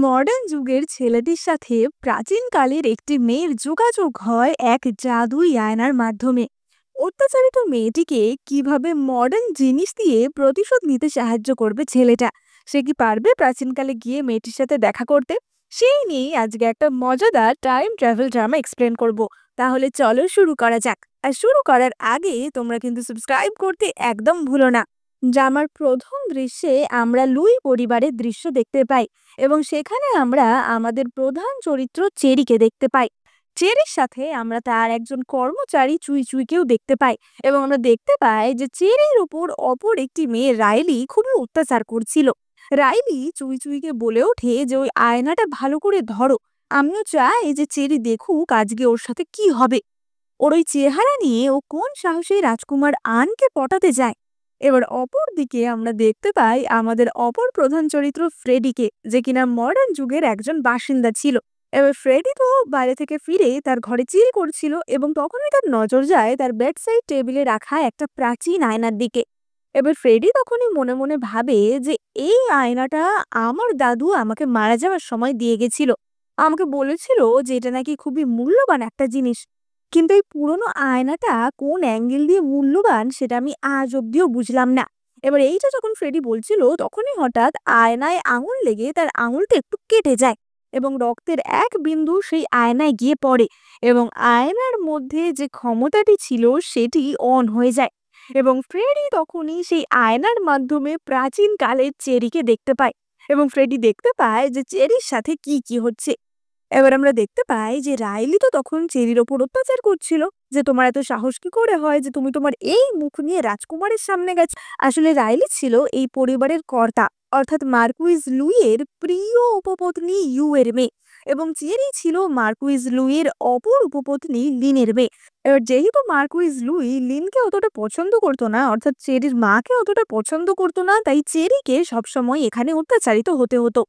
Modern যুগের ছেলেটির সাথে প্রাচীনকালের একটি মেয়ের যোগাযোগ হয় এক জাদুই আয়নার মাধ্যমে। অত্যাচারিত মেয়েটিকে কিভাবে মডার্ন জিনিস দিয়ে প্রতিশোধ নিতে সাহায্য করবে ছেলেটা, সে কি পারবে প্রাচীনকালে গিয়ে মেয়েটির সাথে দেখা করতে? সেই নিয়ে আজকে একটা মজাদার টাইম ট্রাভেল ড্রামা এক্সপ্লেন করব। তাহলে চলো শুরু করা যাক। আর শুরু করার আগে তোমরা কিন্তু সাবস্ক্রাইব করতে একদম ভুলো না। ড্রামার প্রথম দৃশ্যে আমরা লুই পরিবারের দৃশ্য দেখতে পাই এবং সেখানে আমরা আমাদের প্রধান চরিত্র চেরিকে দেখতে পাই। চেরির সাথে আমরা তার একজন কর্মচারী চুই চুইকেও দেখতে পাই এবং আমরা দেখতে পাই যে চেরির উপর অপর একটি মেয়ে রাইলি খুবই অত্যাচার করছিল। রাইলি চুই চুইকে বলে ওঠে যে ওই আয়নাটা ভালো করে ধরো, আমিও চাই যে চেরি দেখুক আজকে ওর সাথে কি হবে। ওর ওই চেহারা নিয়ে ও কোন সাহসী রাজকুমার আনকে পটাতে যায়। এবার অপর দিকে আমরা দেখতে পাই আমাদের অপর প্রধান চরিত্র ফ্রেডিকে, যে কিনা মডার্ন যুগের একজন বাসিন্দা ছিল। এবার ফ্রেডি তো বাইরে থেকে ফিরে তার ঘরে চিল করছিল এবং তখনই তার নজর যায় তার বেড সাইড টেবিলে রাখা একটা প্রাচীন আয়নার দিকে। এবার ফ্রেডি তখনই মনে মনে ভাবে যে এই আয়নাটা আমার দাদু আমাকে মারা যাওয়ার সময় দিয়ে গেছিল। আমাকে বলেছিল যে এটা নাকি খুবই মূল্যবান একটা জিনিস, কিন্তু এই পুরোনো আয়নাটা কোন অ্যাঙ্গেল দিয়ে মূল্যবান সেটা আমি আজ অব্দিও বুঝলাম না। এবার এইটা যখন ফ্রেডি বলছিল তখনই হঠাৎ আয়নায় আঙুল লেগে তার আঙুলটা একটু কেটে যায় এবং রক্তের এক বিন্দু সেই আয়নায় গিয়ে পড়ে এবং আয়নার মধ্যে যে ক্ষমতাটি ছিল সেটি অন হয়ে যায় এবং ফ্রেডি তখনই সেই আয়নার মাধ্যমে প্রাচীন কালের চেরিকে দেখতে পায় এবং ফ্রেডি দেখতে পায় যে চেরির সাথে কি কি হচ্ছে। এবার আমরা দেখতে পাই যে রাইলি তো তখন চেরির ওপর অত্যাচার করছিল, যে তোমার এত সাহস কি করে হয় যে তুমি তোমার এই মুখ নিয়ে রাজকুমারের সামনে গেছ। আসলে রাইলি ছিল এই পরিবারের কর্তা, অর্থাৎ মার্কুইজ লুইয়ের প্রিয় উপপত্নী ইউ এর মেয়ে এবং চেরি ছিল মার্কুইজ লুইয়ের অপর উপপত্নী লিনের মেয়ে। এবার যেহেতু মার্কুইজ লুই লিনকে অতটা পছন্দ করতো না, অর্থাৎ চেরির মাকে অতটা পছন্দ করতো না, তাই চেরিকে সবসময় এখানে অত্যাচারিত হতে হতো।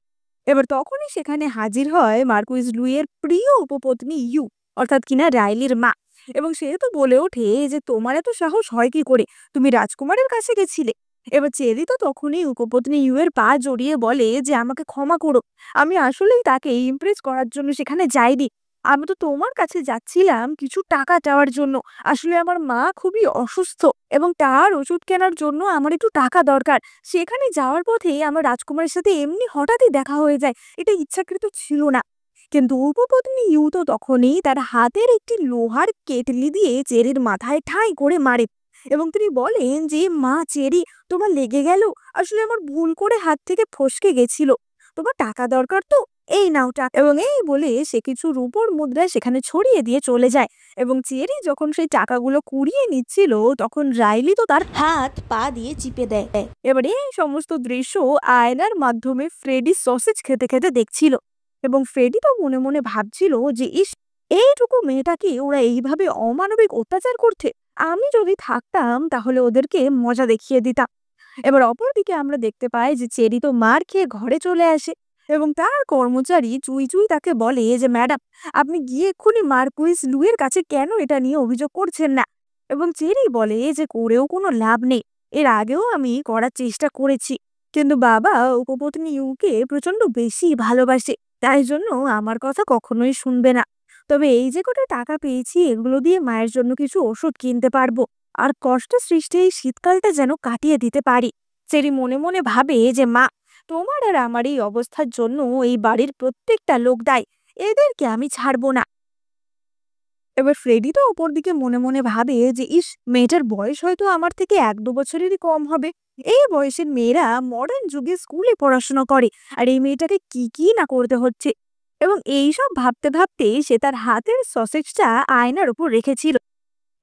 এবার তখনই সেখানে হাজির হয় মার্কুইজ লুইয়ের প্রিয় উপপত্নী ইউ, অর্থাৎ কিনা রাইলির মা, এবং সে তো বলে ওঠে যে তোমার এত সাহস হয় কি করে, তুমি রাজকুমারের কাছে গেছিলে। এবার চেরি তো তখনই উপপত্নী ইউ এর পা জড়িয়ে বলে যে আমাকে ক্ষমা করো, আমি আসলেই তাকে ইমপ্রেস করার জন্য সেখানে যাইনি। আমি তো তোমার কাছে যাচ্ছিলাম কিছু টাকা চাওয়ার জন্য। আসলে আমার মা খুবই অসুস্থ এবং তার ওষুধ কেনার জন্য আমার একটু টাকা দরকার। সেখানে যাওয়ার পথে আমার রাজকুমারের সাথে এমনি হঠাৎই দেখা হয়ে যায়, এটা ইচ্ছাকৃত ছিল না। কিন্তু উপপত্নী ইউ তো তখনই তার হাতের একটি লোহার কেটলি দিয়ে চেরির মাথায় ঠাঁই করে মারে এবং তিনি বলেন যে মা চেরি, তোমার লেগে গেল, আসলে আমার ভুল করে হাত থেকে ফসকে গেছিল, তোমার টাকা দরকার তো, এই নাও টাকা। এবং এই বলে সে কিছু রূপোর মুদ্রা সেখানে ছড়িয়ে দিয়ে চলে যায় এবং চেরি যখন সেই টাকাগুলো কুড়িয়ে নিচ্ছিল তখন রাইলি তো তার হাত পা দিয়ে চিপে দেয়। এবার এই সমস্ত দৃশ্য আয়নার মাধ্যমে ফ্রেডি সসেজ খেতে খেতে দেখছিল এবং ফ্রেডি তো মনে মনে ভাবছিল যে ইস, এইটুকু মেয়েটাকে ওরা এইভাবে অমানবিক অত্যাচার করছে, আমি যদি থাকতাম তাহলে ওদেরকে মজা দেখিয়ে দিতাম। এবার অপরদিকে আমরা দেখতে পাই যে চেরি তো মার খেয়ে ঘরে চলে আসে এবং তার কর্মচারী চুই চুই তাকে বলে যে ম্যাডাম, আপনি গিয়ে এক্ষুনি মার্কুইস লুইয়ের কাছে কেন এটা নিয়ে অভিযোগ করছেন না। এবং চেরি বলে যে করেও কোনো লাভ নেই, এর আগেও আমি করার চেষ্টা করেছি, কিন্তু বাবা উপপত্নী ইউকে প্রচন্ড বেশি ভালোবাসে, তাই জন্য আমার কথা কখনোই শুনবে না। তবে এই যে কটা টাকা পেয়েছি এগুলো দিয়ে মায়ের জন্য কিছু ওষুধ কিনতে পারবো আর কষ্ট সৃষ্টি এই শীতকালটা যেন কাটিয়ে দিতে পারি। চেরি মনে মনে ভাবে যে মা, তোমার আর আমার এই অবস্থার জন্য এই বাড়ির প্রত্যেকটা লোক দায়ী, এদেরকে আমি ছাড়বো না। এবার ফ্রেডি তো ওপর দিকে মনে মনে ভাবে যে ইস, মেয়েটার বয়স হয়তো আমার থেকে 1-2 বছরেরই কম হবে। এই বয়সের মেয়েরা মডার্ন যুগে স্কুলে পড়াশোনা করে আর এই মেয়েটাকে কি কি না করতে হচ্ছে। এবং এইসব ভাবতে ভাবতে সে তার হাতের সসেজটা আয়নার উপর রেখেছিল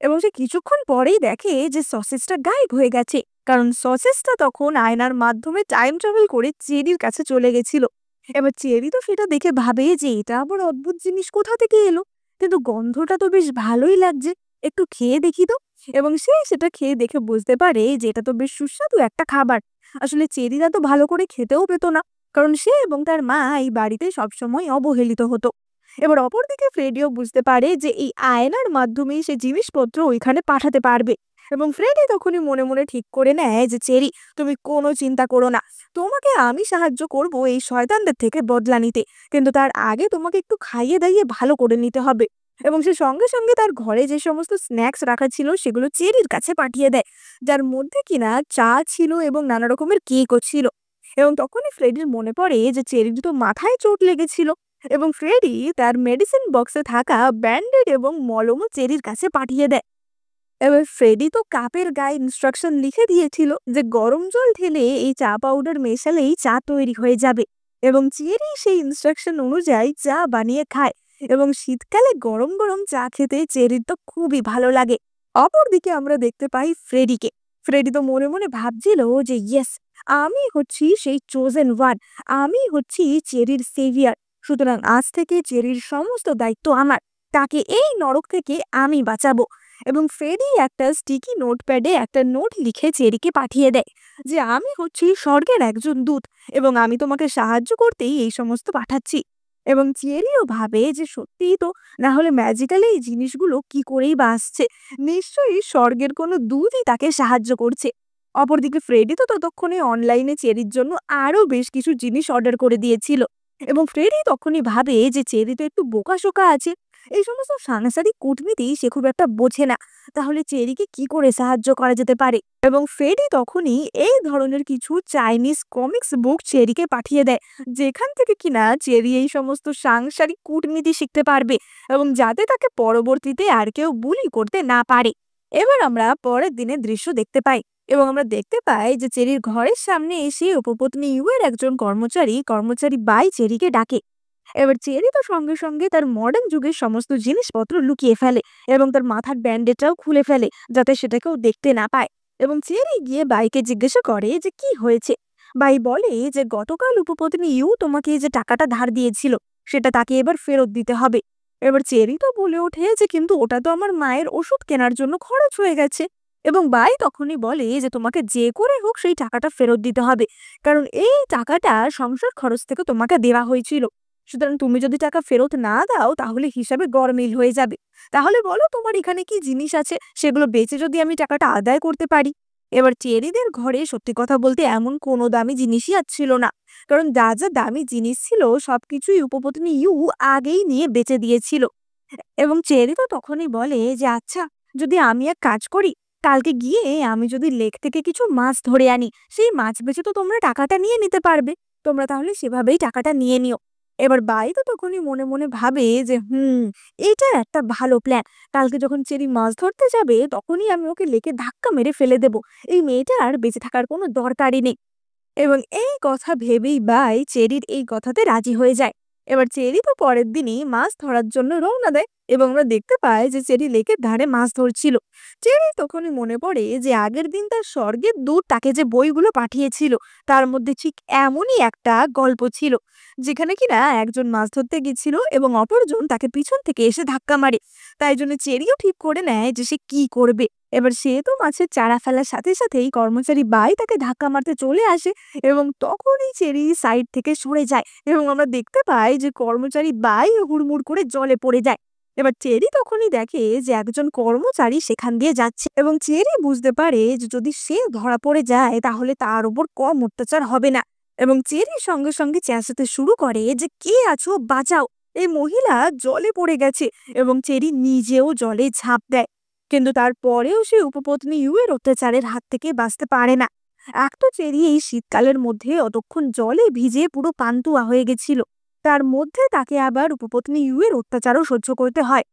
এবং সে কিছুক্ষণ পরেই দেখে যে সসেজটা গায়েব হয়ে গেছে, কারণ সসেজটা তখন আয়নার মাধ্যমে টাইম ট্রাভেল করে চেরির কাছে চলে গেছিল। এবার চেরি তো সেটা দেখে ভাবে যে এটা আবার অদ্ভুত জিনিস কোথা থেকে এলো, কিন্তু গন্ধটা তো বেশ ভালোই লাগছে, একটু খেয়ে দেখি তো। এবং সে সেটা খেয়ে দেখে বুঝতে পারে যে এটা তো বেশ সুস্বাদু একটা খাবার। আসলে চেরিরা তো ভালো করে খেতেও পেত না, কারণ সে এবং তার মা এই বাড়িতে সবসময় অবহেলিত হতো। এবার অপরদিকে ফ্রেডিও বুঝতে পারে যে এই আয়নার মাধ্যমে সে জিনিসপত্র ওইখানে পাঠাতে পারবে, এবং ফ্রেডি তখনই মনে মনে ঠিক করে নেয় যে চেরি, তুমি কোনো চিন্তা করো না, তোমাকে আমি সাহায্য করব এই শয়তানদের থেকে বদলা নিতে, কিন্তু তার আগে তোমাকে একটু খাইয়ে দাইয়ে ভালো করে নিতে হবে। এবং সে সঙ্গে সঙ্গে তার ঘরে যে সমস্ত স্ন্যাক্স রাখা ছিল সেগুলো চেরির কাছে পাঠিয়ে দেয়, যার মধ্যে কিনা চা ছিল এবং নানা রকমের কেকও ছিল। এবং তখনই ফ্রেডির মনে পড়ে যে চেরির তো মাথায় চোট লেগেছিল, এবং ফ্রেডি তার মেডিসিন বক্সে থাকা ব্যান্ডেড এবং মলমও চেরির কাছে পাঠিয়ে দেয়। এবার ফ্রেডি তো কাপের গায়ে ইনস্ট্রাকশন লিখে দিয়েছিল যে গরম জল ঢেলে এই চা পাউডার মেশালেই চা তৈরি হয়ে যাবে, এবং চেরি সেই ইনস্ট্রাকশন অনুযায়ী চা বানিয়ে খায়। এবং শীতকালে গরম গরম চা খেতে চেরির তো খুবই ভালো লাগে। অপরদিকে আমরা দেখতে পাই ফ্রেডিকে। ফ্রেডি তো মনে মনে ভাবছিল যে ইয়েস, আমি হচ্ছি সেই চোজেন ওয়ান, আমি হচ্ছি চেরির সেভিয়ার। সুতরাং আজ থেকে চেরির সমস্ত দায়িত্ব আমার, তাকে এই নরক থেকে আমি বাঁচাবো। এবং ফ্রেডি একটা স্টিকি নোটপ্যাডে একটা নোট লিখে চেরিকে পাঠিয়ে দেয় যে আমি হচ্ছি স্বর্গের একজন দূত, এবং আমি তোমাকে সাহায্য করতেই এই সমস্ত পাঠাচ্ছি। এবং চেরিও ভাবে যে সত্যিই তো, না হলে ম্যাজিক্যালি এই জিনিসগুলো কি করেই বা আসছে, নিশ্চয়ই স্বর্গের কোনো দূতই তাকে সাহায্য করছে। অপরদিকে ফ্রেডি তো ততক্ষণে অনলাইনে চেরির জন্য আরো বেশ কিছু জিনিস অর্ডার করে দিয়েছিল। এবং ফ্রেডি তখনই ভাবে যে চেরি তো একটু বোকাশোকা আছে, এই সমস্ত সাংসারিক কূটনীতি সে খুব একটা বোঝে না, তাহলে চেরিকে কি করে সাহায্য করা যেতে পারে। এবং ফ্রেডি তখনই এই ধরনের কিছু চাইনিজ কমিক্স বুক চেরিকে পাঠিয়ে দেয়, যেখান থেকে কিনা চেরি এই সমস্ত সাংসারিক কূটনীতি শিখতে পারবে, এবং যাতে তাকে পরবর্তীতে আর কেউ বুলি করতে না পারে। এবার আমরা পরের দিনের দৃশ্য দেখতে পাই, এবং আমরা দেখতে পাই যে চেরির ঘরের সামনে এসে উপপত্নী ইউ এর একজন কর্মচারী বাই চেরিকে ডাকে। এবার চেরি তো সঙ্গে সঙ্গে তার মডার্ন যুগের সমস্ত জিনিসপত্র লুকিয়ে ফেলে, এবং তার মাথার ব্যান্ডেজটাও খুলে ফেলে যাতে সেটা কেউ দেখতে না পায়। এবং চেরি গিয়ে বাইকে জিজ্ঞাসা করে যে কি হয়েছে। বাই বলে যে গতকাল উপপত্নী ইউ তোমাকে যে টাকাটা ধার দিয়েছিল সেটা তাকে এবার ফেরত দিতে হবে। এবার চেরি তো বলে ওঠে যে কিন্তু ওটা তো আমার মায়ের ওষুধ কেনার জন্য খরচ হয়ে গেছে। এবং বাই তখনই বলে যে তোমাকে যে করে হোক সেই টাকাটা ফেরত দিতে হবে, কারণ এই টাকাটা সংসার খরচ থেকে তোমাকে দেওয়া হয়েছিল। সুতরাং তুমি যদি টাকা ফেরত না দাও তাহলে হিসাবে গরমিল হয়ে যাবে। তাহলে বলো তোমার এখানে কি জিনিস আছে, সেগুলো বেচে যদি আমি টাকাটা আদায় করতে পারি। এবার চেরিদের ঘরে সত্যি কথা বলতে এমন কোনো দামি জিনিসই আর ছিল না, কারণ যা যা দামি জিনিস ছিল সবকিছুই উপপত্নী ইউ আগেই নিয়ে বেচে দিয়েছিল। এবং চেরি তো তখনই বলে যে আচ্ছা, যদি আমি এক কাজ করি, কালকে গিয়ে আমি যদি লেক থেকে কিছু মাছ ধরে আনি, সেই মাছ বেচে তো তোমরা টাকাটা নিয়ে নিতে পারবে, তোমরা তাহলে সেভাবেই টাকাটা নিয়ে নিও। এবার বাই তো তখনই মনে মনে ভাবে যে এটা একটা ভালো প্ল্যান। কালকে যখন চেরি মাছ ধরতে যাবে তখনই আমি ওকে লেকে ধাক্কা মেরে ফেলে দেব, এই মেয়েটার বেঁচে থাকার কোনো দরকারই নেই। এবং এই কথা ভেবেই বাই চেরির এই কথাতে রাজি হয়ে যায়। এবার চেরি তো পরের দিনই মাছ ধরার জন্য রওনা দেয়, এবং আমরা দেখতে পাই যে চেরি লেকের ধারে মাছ ধরছিল। চেরি তখনই মনে পড়ে যে আগের দিন তার স্বর্গের দূত তাকে যে বইগুলো পাঠিয়েছিল তার মধ্যে ঠিক এমনই একটা গল্প ছিল, যেখানে কিনা একজন মাছ ধরতে গেছিল এবং অপরজন তাকে পিছন থেকে এসে ধাক্কা মারে। তাই জন্য চেরিও ঠিক করে নেয় যে সে কি করবে। এবার সে তো মাছের চারা ফেলার সাথে সাথেই কর্মচারী বাই তাকে ধাক্কা মারতে চলে আসে, এবং তখনই চেরি সাইড থেকে সরে যায়, এবং আমরা দেখতে পাই যে কর্মচারী বাই হুড়মুড় করে জলে পড়ে যায়। এবার চেরি তখনই দেখে যে একজন কর্মচারী সেখান দিয়ে যাচ্ছে, এবং চেরি বুঝতে পারে যে যদি সে ধরা পড়ে যায় তাহলে তার উপর কম অত্যাচার হবে না। এবং চেরি সঙ্গে সঙ্গে চেঁচাতে শুরু করে যে কে আছো, বাঁচাও, এই মহিলা জলে পড়ে গেছে। এবং চেরি নিজেও জলে ঝাঁপ দেয়, কিন্তু তারপরেও সে উপপত্নী ইউ এর অত্যাচারের হাত থেকে বাঁচতে পারে না। এক তো চেরি এই শীতকালের মধ্যে অতক্ষণ জলে ভিজে পুরো পান্তুয়া হয়ে গেছিল, তার মধ্যে তাকে আবার উপপত্নী ইউ এর অত্যাচারও সহ্য করতে হয়।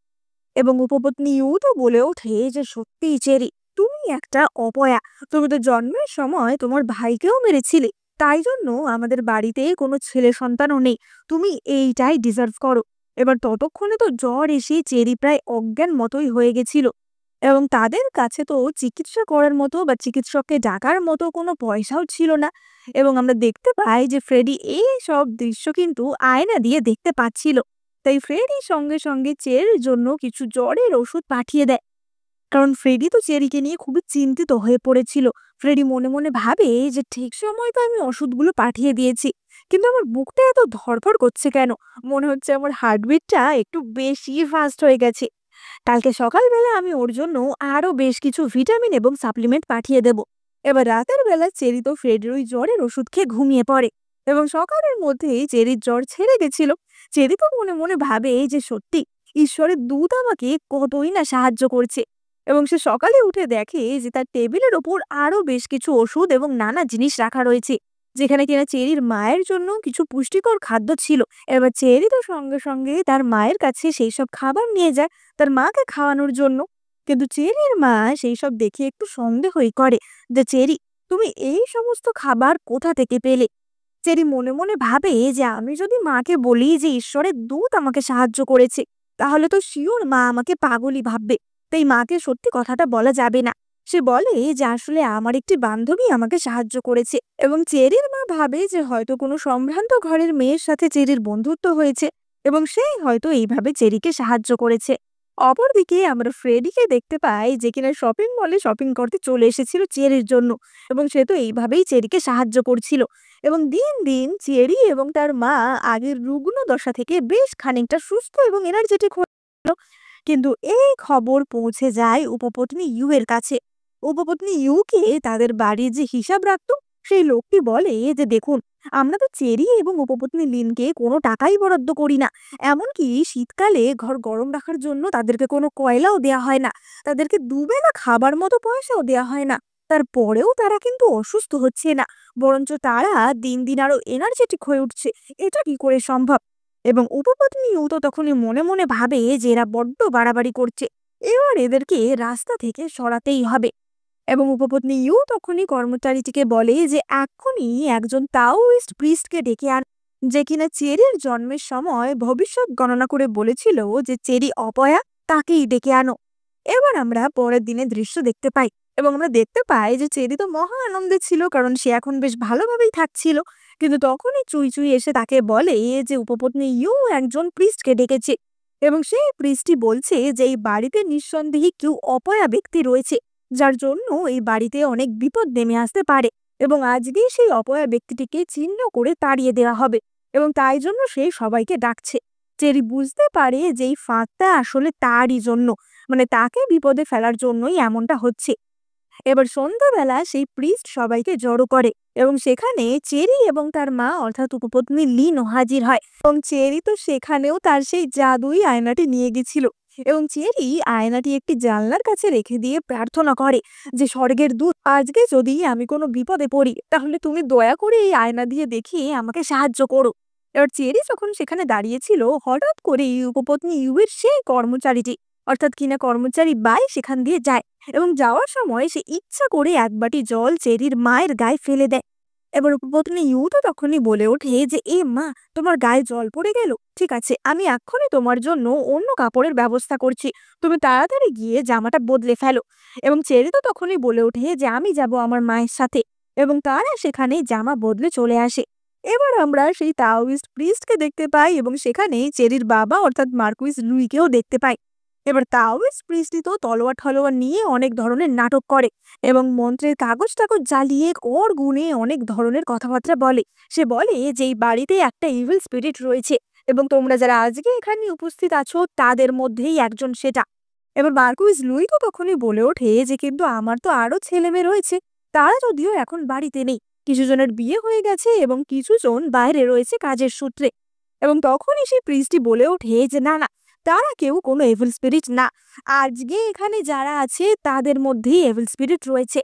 এবং উপপত্নী ইউ তো বলে ওঠে যে সত্যিই চেরি, তুমি একটা অপয়া, তুমি তো জন্মের সময় তোমার ভাইকেও মেরেছিলে, তাই জন্য আমাদের বাড়িতে কোনো ছেলে সন্তানও নেই, তুমি এইটাই ডিজার্ভ করো। এবার ততক্ষণে তো জ্বর এসে চেরি প্রায় অজ্ঞান মতোই হয়ে গেছিল, এবং তাদের কাছে তো চিকিৎসা করার মতো বা চিকিৎসককে ডাকার মতো কোনো পয়সাও ছিল না। এবং আমরা দেখতে পাই যে ফ্রেডি এই সব দৃশ্য কিন্তু আয়না দিয়ে দেখতে পাচ্ছিল, তাই ফ্রেডি সঙ্গে সঙ্গে চেরির জন্য কিছু জ্বরের ওষুধ পাঠিয়ে দেয়, কারণ ফ্রেডি তো চেরিকে নিয়ে খুবই চিন্তিত হয়ে পড়েছিল। ফ্রেডি মনে মনে ভাবে যে ঠিক সময় তো আমি ওষুধগুলো পাঠিয়ে দিয়েছি, কিন্তু আমার বুকটা এত ধড়ফড় করছে কেন, মনে হচ্ছে আমার হার্টবিটটা একটু বেশি ফাস্ট হয়ে গেছে। কালকে সকালবেলা আমি ওর জন্য আরো বেশ কিছু ভিটামিন এবং সাপ্লিমেন্ট পাঠিয়ে দেব। এবার রাতের বেলা চেরি তো ফ্রেডির ওই জ্বরের ওষুধ খেয়ে ঘুমিয়ে পড়ে এবং সকালের মধ্যেই চেরির জ্বর ছেড়ে গেছিল। চেরি তো মনে মনে ভাবে এই যে সত্যি ঈশ্বরের দূত আমাকে কতই না সাহায্য করছে। এবং সে সকালে উঠে দেখে যে তার টেবিলের ওপর আরো বেশ কিছু ওষুধ এবং নানা জিনিস রাখা রয়েছে, যেখানে কিনা চেরির মায়ের জন্য কিছু পুষ্টিকর খাদ্য ছিল। এবার চেরি তো সঙ্গে সঙ্গে তার মায়ের কাছে সেই সব খাবার নিয়ে যায় তার মাকে খাওয়ানোর জন্য। কিন্তু চেরির মা সেই সব দেখে একটু সন্দেহই করে যে চেরি, তুমি এই সমস্ত খাবার কোথা থেকে পেলে? চেরি মনে মনে ভাবে যে আমি যদি মাকে বলি যে ঈশ্বরের দূত আমাকে সাহায্য করেছে, তাহলে তো শিওর মা আমাকে পাগলই ভাববে। তাই মাকে সত্যি কথাটা বলা যাবে না। সে বলে যে আসলে আমার একটি বান্ধবী আমাকে সাহায্য করেছে। এবং চেরির মা ভাবে যে হয়তো কোনো সম্ভ্রান্ত ঘরের মেয়ের সাথে চেরির বন্ধুত্ব হয়েছে এবং সেই হয়তো এইভাবে চেরিকে সাহায্য করেছে। অপরদিকে আমরা ফ্রেডিকে দেখতে পাই যে কিনা শপিং মলে শপিং করতে চলে এসেছিল চেরির জন্য এবং সে তো এইভাবেই চেরিকে সাহায্য করছিল। এবং দিন দিন চেরি এবং তার মা আগের রুগ্ন দশা থেকে বেশ খানিকটা সুস্থ এবং এনার্জেটিক হলো। কিন্তু এই খবর পৌঁছে যায় উপপত্নী ইউ এর কাছে। উপপত্নী ইউকে তাদের বাড়ির যে হিসাব রাখতো সেই লোকটি বলে যে দেখুন, আমরা তো চেরি এবং উপপত্নী লিনকে কোনো টাকাই বরাদ্দ করি না। এমনকি শীতকালে ঘর গরম রাখার জন্য তাদেরকে কোনো কয়লাও দেয়া হয় না। তাদেরকে দুবেলা খাবার মতো পয়সাও দেয়া হয় না। তারপরেও তারা কিন্তু অসুস্থ হচ্ছে না, বরঞ্চ তারা দিন দিন আরো এনার্জেটিক হয়ে উঠছে। এটা কি করে সম্ভব? এবং উপপত্নীও তো তখনই মনে মনে ভাবে যে এরা বড্ড বাড়াবাড়ি করছে, এবার এদেরকে রাস্তা থেকে সরাতেই হবে। এবং উপপত্নী ইউ তখনই কর্মচারীটিকে বলে যে এখনই একজন তাওইস্ট প্রিস্টকে ডেকে আন, যে কিনা চেরির জন্মের সময় ভবিষ্যৎ গণনা করে বলেছিল যে চেরি অপয়া, তাকেই ডেকে আনো। এবার আমরা পরের দিনে দৃশ্য দেখতে পাই এবং আমরা দেখতে পাই যে চেরি তো মহা আনন্দে ছিল, কারণ সে এখন বেশ ভালোভাবেই থাকছিল। কিন্তু তখনই চুই চুই এসে তাকে বলে যে উপপত্নী ইউ একজন প্রিস্টকে ডেকেছে এবং সেই প্রিস্টই বলছে যে এই বাড়িতে নিঃসন্দেহে কেউ অপয়া ব্যক্তি রয়েছে, যার জন্য এই বাড়িতে অনেক বিপদ নেমে আসতে পারে এবং আজকেই সেই অপয়া ব্যক্তিটিকে চিহ্ন করে তাড়িয়ে দেওয়া হবে এবং তাই জন্য সে সবাইকে ডাকছে। চেরি বুঝতে পারে যে এই ফাঁদটা আসলে তারই জন্য, মানে তাকে বিপদে ফেলার জন্যই এমনটা হচ্ছে। এবার সন্ধ্যাবেলা সেই প্রিস্ট সবাইকে জড়ো করে এবং সেখানে চেরি এবং তার মা অর্থাৎ উপপত্নী লিনও হাজির হয় এবং চেরি তো সেখানেও তার সেই জাদুই আয়নাটি নিয়ে গেছিল এবং চেরি আয়নাটি একটি জানলার কাছে রেখে দিয়ে প্রার্থনা করে যে স্বর্গের দূত, আজকে যদি আমি কোনো বিপদে পড়ি তাহলে তুমি দয়া করে এই আয়না দিয়ে দেখিয়ে আমাকে সাহায্য করো। এবার চেরি যখন সেখানে দাঁড়িয়েছিল, হঠাৎ করে উপপত্নী ইউয়ের সেই কর্মচারীটি অর্থাৎ কিনা কর্মচারী বাই সেখান দিয়ে যায় এবং যাওয়ার সময় সে ইচ্ছা করে এক বাটি জল চেরির মায়ের গায়ে ফেলে দেয়। এবার উপপত্নী ইউ তো তখনই বলে ওঠে যে এ মা, তোমার গায়ে জল পড়ে গেল, ঠিক আছে আমি এক্ষুনি তোমার জন্য অন্য কাপড়ের ব্যবস্থা করছি, তুমি তাড়াতাড়ি গিয়ে জামাটা বদলে ফেলো। এবং চেরি তো তখনই বলে ওঠে যে আমি যাব আমার মায়ের সাথে এবং তারা সেখানে জামা বদলে চলে আসে। এবার আমরা সেই তাওইস্ট প্রিস্টকে দেখতে পাই এবং সেখানে চেরির বাবা অর্থাৎ মার্কুইস লুইকেও দেখতে পাই। এবার তাওইস্ট প্রিস্টই তো তলোয়ার ঠলোয়ার নিয়ে অনেক ধরনের নাটক করে এবং মন্ত্রের কাগজ টাগজ জ্বালিয়ে ওর গুণে অনেক ধরনের কথাবার্তা বলে। সে বলে যে এই বাড়িতে একটা ইভিল স্পিরিট রয়েছে এবং তোমরা যারা আজকে এখানে উপস্থিত আছো তাদের মধ্যেই একজন সেটা। এবার মার্কুইস লুই তো তখনই বলে ওঠে যে কিন্তু আমার তো আরো ছেলে মেয়ে রয়েছে, তারা যদিও এখন বাড়িতে নেই, কিছু জনের বিয়ে হয়ে গেছে এবং কিছু জন বাইরে রয়েছে কাজের সূত্রে। এবং তখনই সেই প্রিস্টই বলে ওঠে যে না না, তারা কেউ কোনো এভিল স্পিরিট না, আজকে এখানে যারা আছে তাদের মধ্যেই এভিল স্পিরিট রয়েছে।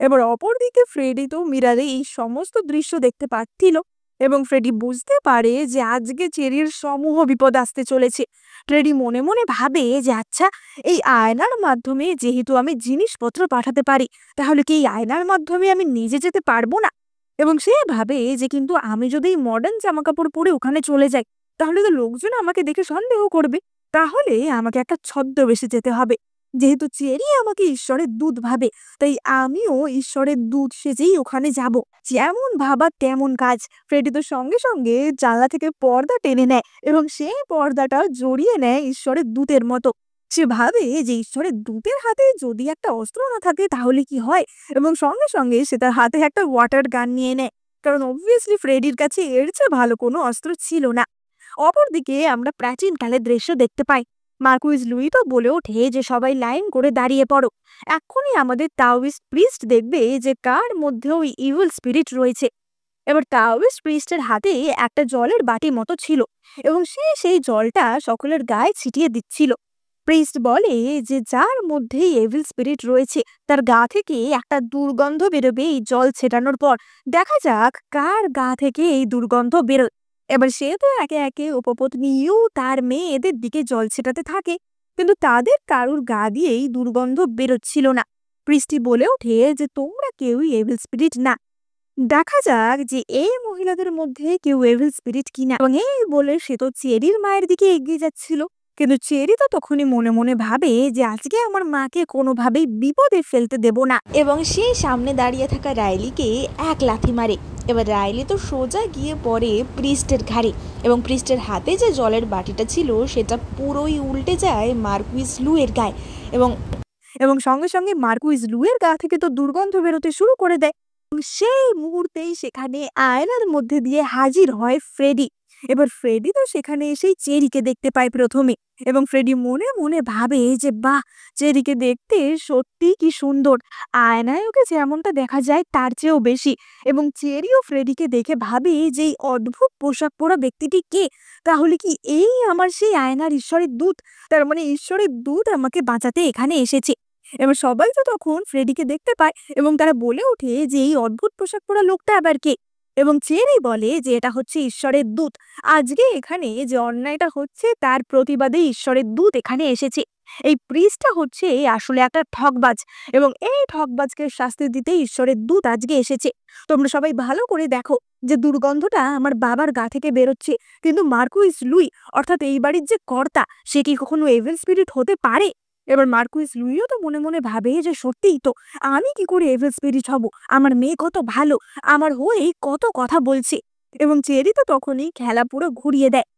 এবার অপরদিকে ফ্রেডি তো মিরারে এই সমস্ত দৃশ্য দেখতে পাচ্ছিল এবং ফ্রেডি বুঝতে পারে যে আজকে চেরির সমূহ বিপদ আসতে চলেছে। ফ্রেডি মনে মনে ভাবে যে আচ্ছা, এই আয়নার মাধ্যমে যেহেতু আমি জিনিসপত্র পাঠাতে পারি, তাহলে কি এই আয়নার মাধ্যমে আমি নিজে যেতে পারবো না? এবং সে ভাবে যে কিন্তু আমি যদি মডার্ন জামা কাপড় পরে ওখানে চলে যাই, তাহলে তো লোকজন আমাকে দেখে সন্দেহ করবে। তাহলে আমাকে একটা ছদ্মবেশে যেতে হবে। যেহেতু চেরি আমাকে ঈশ্বরের দূত ভাবে, তাই আমিও ঈশ্বরের দূত সেজেই ওখানে যাব। যেমন ভাবা তেমন কাজ। ফ্রেডি তো সঙ্গে সঙ্গে জানলা থেকে পর্দা টেনে নেয় এবং সেই পর্দাটা জড়িয়ে নেয় ঈশ্বরের দূতের মতো। সে ভাবে যে ঈশ্বরের দূতের হাতে যদি একটা অস্ত্র না থাকে তাহলে কি হয়, এবং সঙ্গে সঙ্গে সে তার হাতে একটা ওয়াটার গান নিয়ে নেয়, কারণ অবভিয়াসলি ফ্রেডির কাছে এর চেয়ে ভালো কোনো অস্ত্র ছিল না। অপরদিকে আমরা প্রাচীনকালের দৃশ্য দেখতে পাই মার্কুইস লুই তো বলে ওঠে যে সবাই লাইন করে দাঁড়িয়ে পড়ো, এক্ষুনি আমাদের তাওয়িস্ট প্রিস্ট দেখবে যে কার মধ্যে ওই ইভিল স্পিরিট রয়েছে। এবার তাওয়িস্ট প্রিস্টের হাতে একটা জলের বাটি মতো ছিল এবং সে সেই জলটা সকলের গায়ে ছিটিয়ে দিচ্ছিল। প্রিস্ট বলে যে যার মধ্যে এভিল স্পিরিট রয়েছে তার গা থেকে একটা দুর্গন্ধ বেরোবে এই জল ছেটানোর পর, দেখা যাক কার গা থেকে এই দুর্গন্ধ বেরোয়। এবার সে তো একে একে উপপত্নী ইউ তার মেয়ে এদের দিকে জল ছেটাতে থাকে, কিন্তু তাদের কারুর গা দিয়েই দুর্গন্ধ বেরোচ্ছিল না। প্রিস্টি বলে ওঠে যে তোমরা কেউই এভিল স্পিরিট না, দেখা যাক যে এই মহিলাদের মধ্যে কেউ এভিল স্পিরিট কিনা। এবং এই বলে সে তো চেরির মায়ের দিকে এগিয়ে যাচ্ছিল, কিন্তু চেরি তো তখনই মনে মনে ভাবে যে আজকে আমার মাকে কোনোভাবেই বিপদে ফেলতে দেব না, এবং সে সামনে দাঁড়িয়ে থাকা রাইলিকে এক লাথি মারে। এবার রাইলি তো সোজা গিয়ে পড়ে প্রিস্টের ঘাড়ে, এবং প্রিস্টের হাতে যে জলের বাটিটা ছিল সেটা পুরোই উল্টে যায় মার্কুইস লুয়ের গায়ে, এবং এবং সঙ্গে সঙ্গে মার্কুইস লুয়ের গা থেকে তো দুর্গন্ধ বেরোতে শুরু করে দেয়। সেই মুহূর্তেই সেখানে আয়নার মধ্যে দিয়ে হাজির হয় ফ্রেডি। এবার ফ্রেডি তো সেখানে এসেই চেরিকে দেখতে পায় প্রথমে, এবং ফ্রেডি মনে মনে ভাবে যে বাহ, চেরিকে দেখতে সত্যি কি সুন্দর, আয়নায় ওকে যেমনটা দেখা যায় তার চেয়েও বেশি। এবং চেরিও ফ্রেডিকে দেখে ভাবে যে এই অদ্ভুত পোশাক পরা ব্যক্তিটি কে, তাহলে কি এই আমার সেই আয়নার ঈশ্বরের দূত, তার মানে ঈশ্বরের দূত আমাকে বাঁচাতে এখানে এসেছে। এবার সবাই তো তখন ফ্রেডিকে দেখতে পায় এবং তারা বলে ওঠে যে এই অদ্ভুত পোশাক পরা লোকটা আবার কে, এবং চেরি বলে যে এটা হচ্ছে ঈশ্বরের দূত, আজকে এখানে যে অন্যায়টা হচ্ছে তার প্রতিবাদে ঈশ্বরের দূত এখানে এসেছে। এই প্রিস্টটা হচ্ছে আসলে একটা ঠকবাজ, এবং এই ঠকবাজকে শাস্তি দিতে ঈশ্বরের দূত আজকে এসেছে। তোমরা সবাই ভালো করে দেখো যে দুর্গন্ধটা আমার বাবার গা থেকে বেরোচ্ছে, কিন্তু মার্কুইস লুই অর্থাৎ এই বাড়ির যে কর্তা সে কি কখনো এভিল স্পিরিট হতে পারে? এবার মার্কুইস লুইও তো মনে মনে ভাবে যে সত্যিই তো, আমি কি করে এভিল স্পিরিট হব, আমার মেয়ে কত ভালো, আমার হয়ে কত কথা বলছে। এবং চেরি তো তখনই খেলা পুরো ঘুরিয়ে দেয়,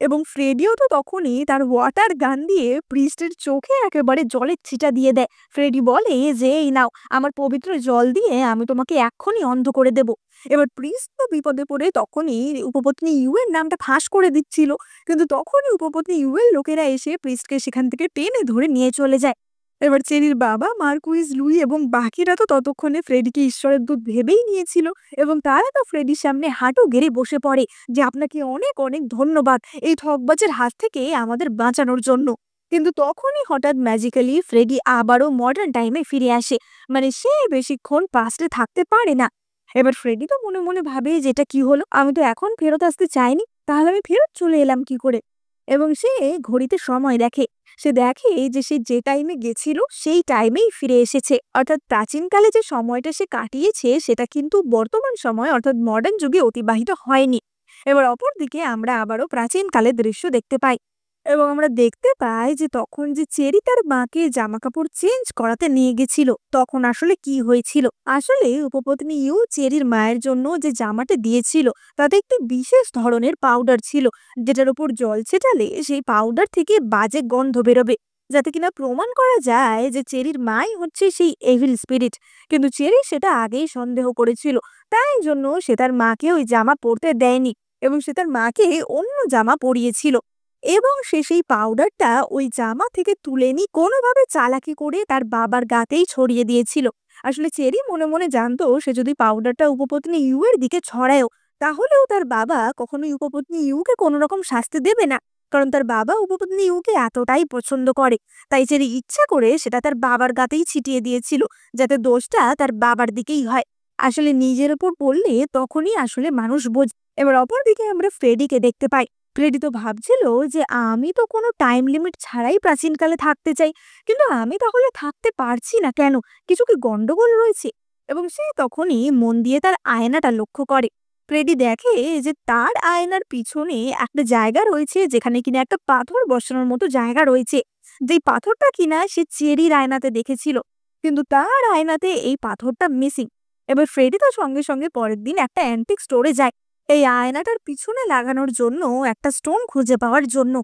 এবং ফ্রেডিও তো তখনই তার ওয়াটার গান দিয়ে প্রিস্টের চোখে একেবারে জলের ছিটা দিয়ে দেয়। ফ্রেডি বলে যে এই নাও আমার পবিত্র জল দিয়ে আমি তোমাকে এক্ষুনি অন্ধ করে দেব। এবার প্রিস্ট তো বিপদে পড়ে তখনই উপপত্নী ইউ এর নামটা ফাঁস করে দিচ্ছিল, কিন্তু তখনই উপপত্নী ইউ এর লোকেরা এসে প্রিস্টকে সেখান থেকে টেনে ধরে নিয়ে চলে যায়। এবার চেরির বাবা মার্কুইস লুই এবং বাকিরা তো ততক্ষণে ফ্রেডিকে ঈশ্বরের দূত ভেবেই নিয়েছিল, এবং তারা তো ফ্রেডির সামনে হাঁটু গেড়ে বসে পড়ে যে আপনাকে অনেক অনেক ধন্যবাদ এই ঠকবাজের হাত থেকে আমাদের বাঁচানোর জন্য। কিন্তু তখনই হঠাৎ ম্যাজিক্যালি ফ্রেডি আবারও মডার্ন টাইমে ফিরে আসে, মানে সে বেশিক্ষণ পাস্টে থাকতে পারে না। এবার ফ্রেডি তো মনে মনে ভাবে যে এটা কি হলো, আমি তো এখন ফেরত আসতে চাইনি, তাহলে আমি ফেরত চলে এলাম কি করে। এবং সে ঘড়িতে সময় দেখে, সে দেখে যে সে যে টাইমে গেছিল সেই টাইমেই ফিরে এসেছে, অর্থাৎ প্রাচীনকালে যে সময়টা সে কাটিয়েছে সেটা কিন্তু বর্তমান সময় অর্থাৎ মডার্ন যুগে অতিবাহিত হয়নি। এবার অপরদিকে আমরা আবারও প্রাচীনকালের দৃশ্য দেখতে পাই, এবং আমরা দেখতে পাই যে তখন যে চেরি তার মাকে জামা কাপড় চেঞ্জ করাতে নিয়ে গেছিল তখন আসলে কি হয়েছিল। আসলে উপপত্নী ইউ চেরির মায়ের জন্য যে জামাটা দিয়েছিল তাতে একটি বিশেষ ধরনের পাউডার ছিল, যেটার উপর জল ছেটালে সেই পাউডার থেকে বাজে গন্ধ বেরোবে, যাতে কিনা প্রমাণ করা যায় যে চেরির মাই হচ্ছে সেই এভিল স্পিরিট। কিন্তু চেরি সেটা আগেই সন্দেহ করেছিল, তাই জন্য সে তার মাকে ওই জামা পরতে দেয়নি, এবং সে তার মাকে অন্য জামা পরিয়েছিল, এবং সে সেই পাউডারটা ওই জামা থেকে তুলে নিয়ে কোনোভাবে চালাকি করে তার বাবার গাতেই ছড়িয়ে দিয়েছিল। আসলে চেরি মনে মনে জানতো সে যদি পাউডারটা উপপত্নী ইউ এর দিকে ছড়ায়ও তাহলেও তার বাবা কখনোই উপপত্নী ইউকে কোনো রকম শাস্তি দেবে না, কারণ তার বাবা উপপত্নী ইউকে এতটাই পছন্দ করে। তাই চেরি ইচ্ছা করে সেটা তার বাবার গাতেই ছিটিয়ে দিয়েছিল, যাতে দোষটা তার বাবার দিকেই হয়। আসলে নিজের উপর পড়লে তখনই আসলে মানুষ বোঝে। এবার অপরদিকে আমরা ফ্রেডিকে দেখতে পাই। ফ্রেডি তো ভাবছিল যে আমি তো কোনো টাইম লিমিট ছাড়াই প্রাচীনকালে থাকতে চাই, কিন্তু আমি তাহলে থাকতে পারছি না কেন, কিছু কি গন্ডগোল রয়েছে? এবং সে তখনই মন দিয়ে তার আয়নাটা লক্ষ্য করে। ফ্রেডি দেখে যে তার আয়নার পিছনে একটা জায়গা রয়েছে যেখানে কিনা একটা পাথর বসানোর মতো জায়গা রয়েছে, যেই পাথরটা কিনা সে চেরির আয়নাতে দেখেছিল, কিন্তু তার আয়নাতে এই পাথরটা মিসিং। এবার ফ্রেডি তো সঙ্গে সঙ্গে পরের দিন একটা অ্যান্টিক স্টোরে যায় এই আয়নাটার পিছনে লাগানোর জন্য একটা স্টোন খুঁজে পাওয়ার জন্য।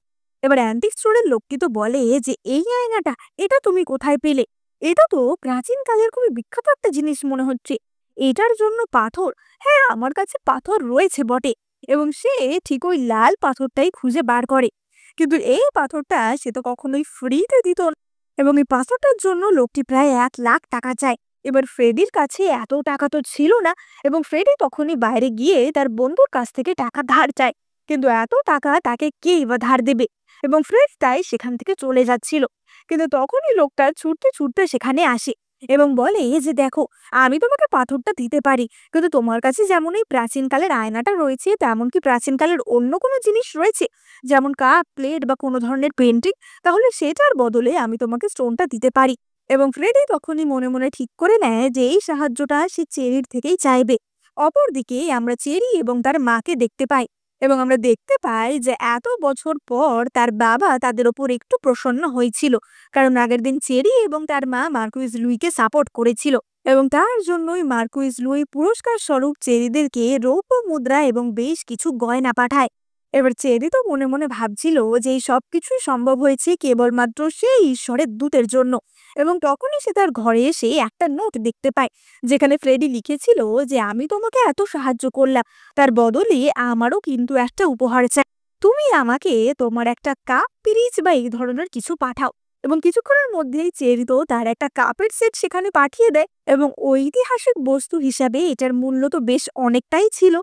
এবার অ্যান্টিক স্টোরের লোকটি তো বলে যে এই আয়নাটা এটা তুমি কোথায় পেলে, এটা তো প্রাচীনকালের খুবই বিখ্যাত একটা জিনিস মনে হচ্ছে, এটার জন্য পাথর? হ্যাঁ, আমার কাছে পাথর রয়েছে বটে। এবং সে ঠিক ওই লাল পাথরটাই খুঁজে বার করে, কিন্তু এই পাথরটা সে তো কখনোই ফ্রিতে দিত না, এবং এই পাথরটার জন্য লোকটি প্রায় 1 লাখ টাকা চায়। এবার ফ্রেডির কাছে এত টাকা তো ছিল না, এবং ফ্রেডি তখনই বাইরে গিয়ে তার বন্ধুর কাছ থেকে টাকা ধার চায়। কিন্তু এত টাকা তাকে কেই বা ধার দেবে, এবং ফ্রেড তাই সেখান থেকে চলে যাচ্ছিল। কিন্তু তখনই লোকটা ছুটতে ছুটতে সেখানে আসে এবং বলে যে দেখো, আমি তোমাকে পাথরটা দিতে পারি, কিন্তু তোমার কাছে যেমন এই প্রাচীনকালের আয়নাটা রয়েছে, তেমন কি প্রাচীনকালের অন্য কোনো জিনিস রয়েছে, যেমন কাপ প্লেট বা কোনো ধরনের পেন্টিং? তাহলে সেটার বদলে আমি তোমাকে স্টোনটা দিতে পারি। এবং ফ্রেডি তখনই মনে মনে ঠিক করে নেয় যে এই সাহায্যটা সে চেরির থেকেই চাইবে। অপরদিকে আমরা চেরি এবং তার মাকে দেখতে পাই, এবং আমরা দেখতে পাই যে এত বছর পর তার বাবা তাদের ওপর একটু প্রসন্ন হয়েছিল, কারণ আগের দিন চেরি এবং তার মা মার্কুইজ লুইকে সাপোর্ট করেছিল, এবং তার জন্যই মার্কুইজ লুই পুরস্কার স্বরূপ চেরিদেরকে রৌপ্য মুদ্রা এবং বেশ কিছু গয়না পাঠায়। এবার চেরি তো মনে মনে ভাবছিল যে এই সবকিছুই সম্ভব হয়েছে কেবলমাত্র সেই ঈশ্বরের দূতের জন্য। এবং তখনই সে তার ঘরে এসে একটা নোট দেখতে পায়, যেখানে ফ্রেডি লিখেছিল যে আমি তোমাকে এত সাহায্য করলাম, তার বদলে আমারও কিন্তু একটা উপহার চাই। তুমি আমাকে তোমার একটা কাপ পিরিচ বা এই ধরনের কিছু পাঠাও। এবং কিছুক্ষণের মধ্যেই চেরি তো তার একটা কাপের সেট সেখানে পাঠিয়ে দেয়, এবং ঐতিহাসিক বস্তু হিসাবে এটার মূল্য তো বেশ অনেকটাই ছিল।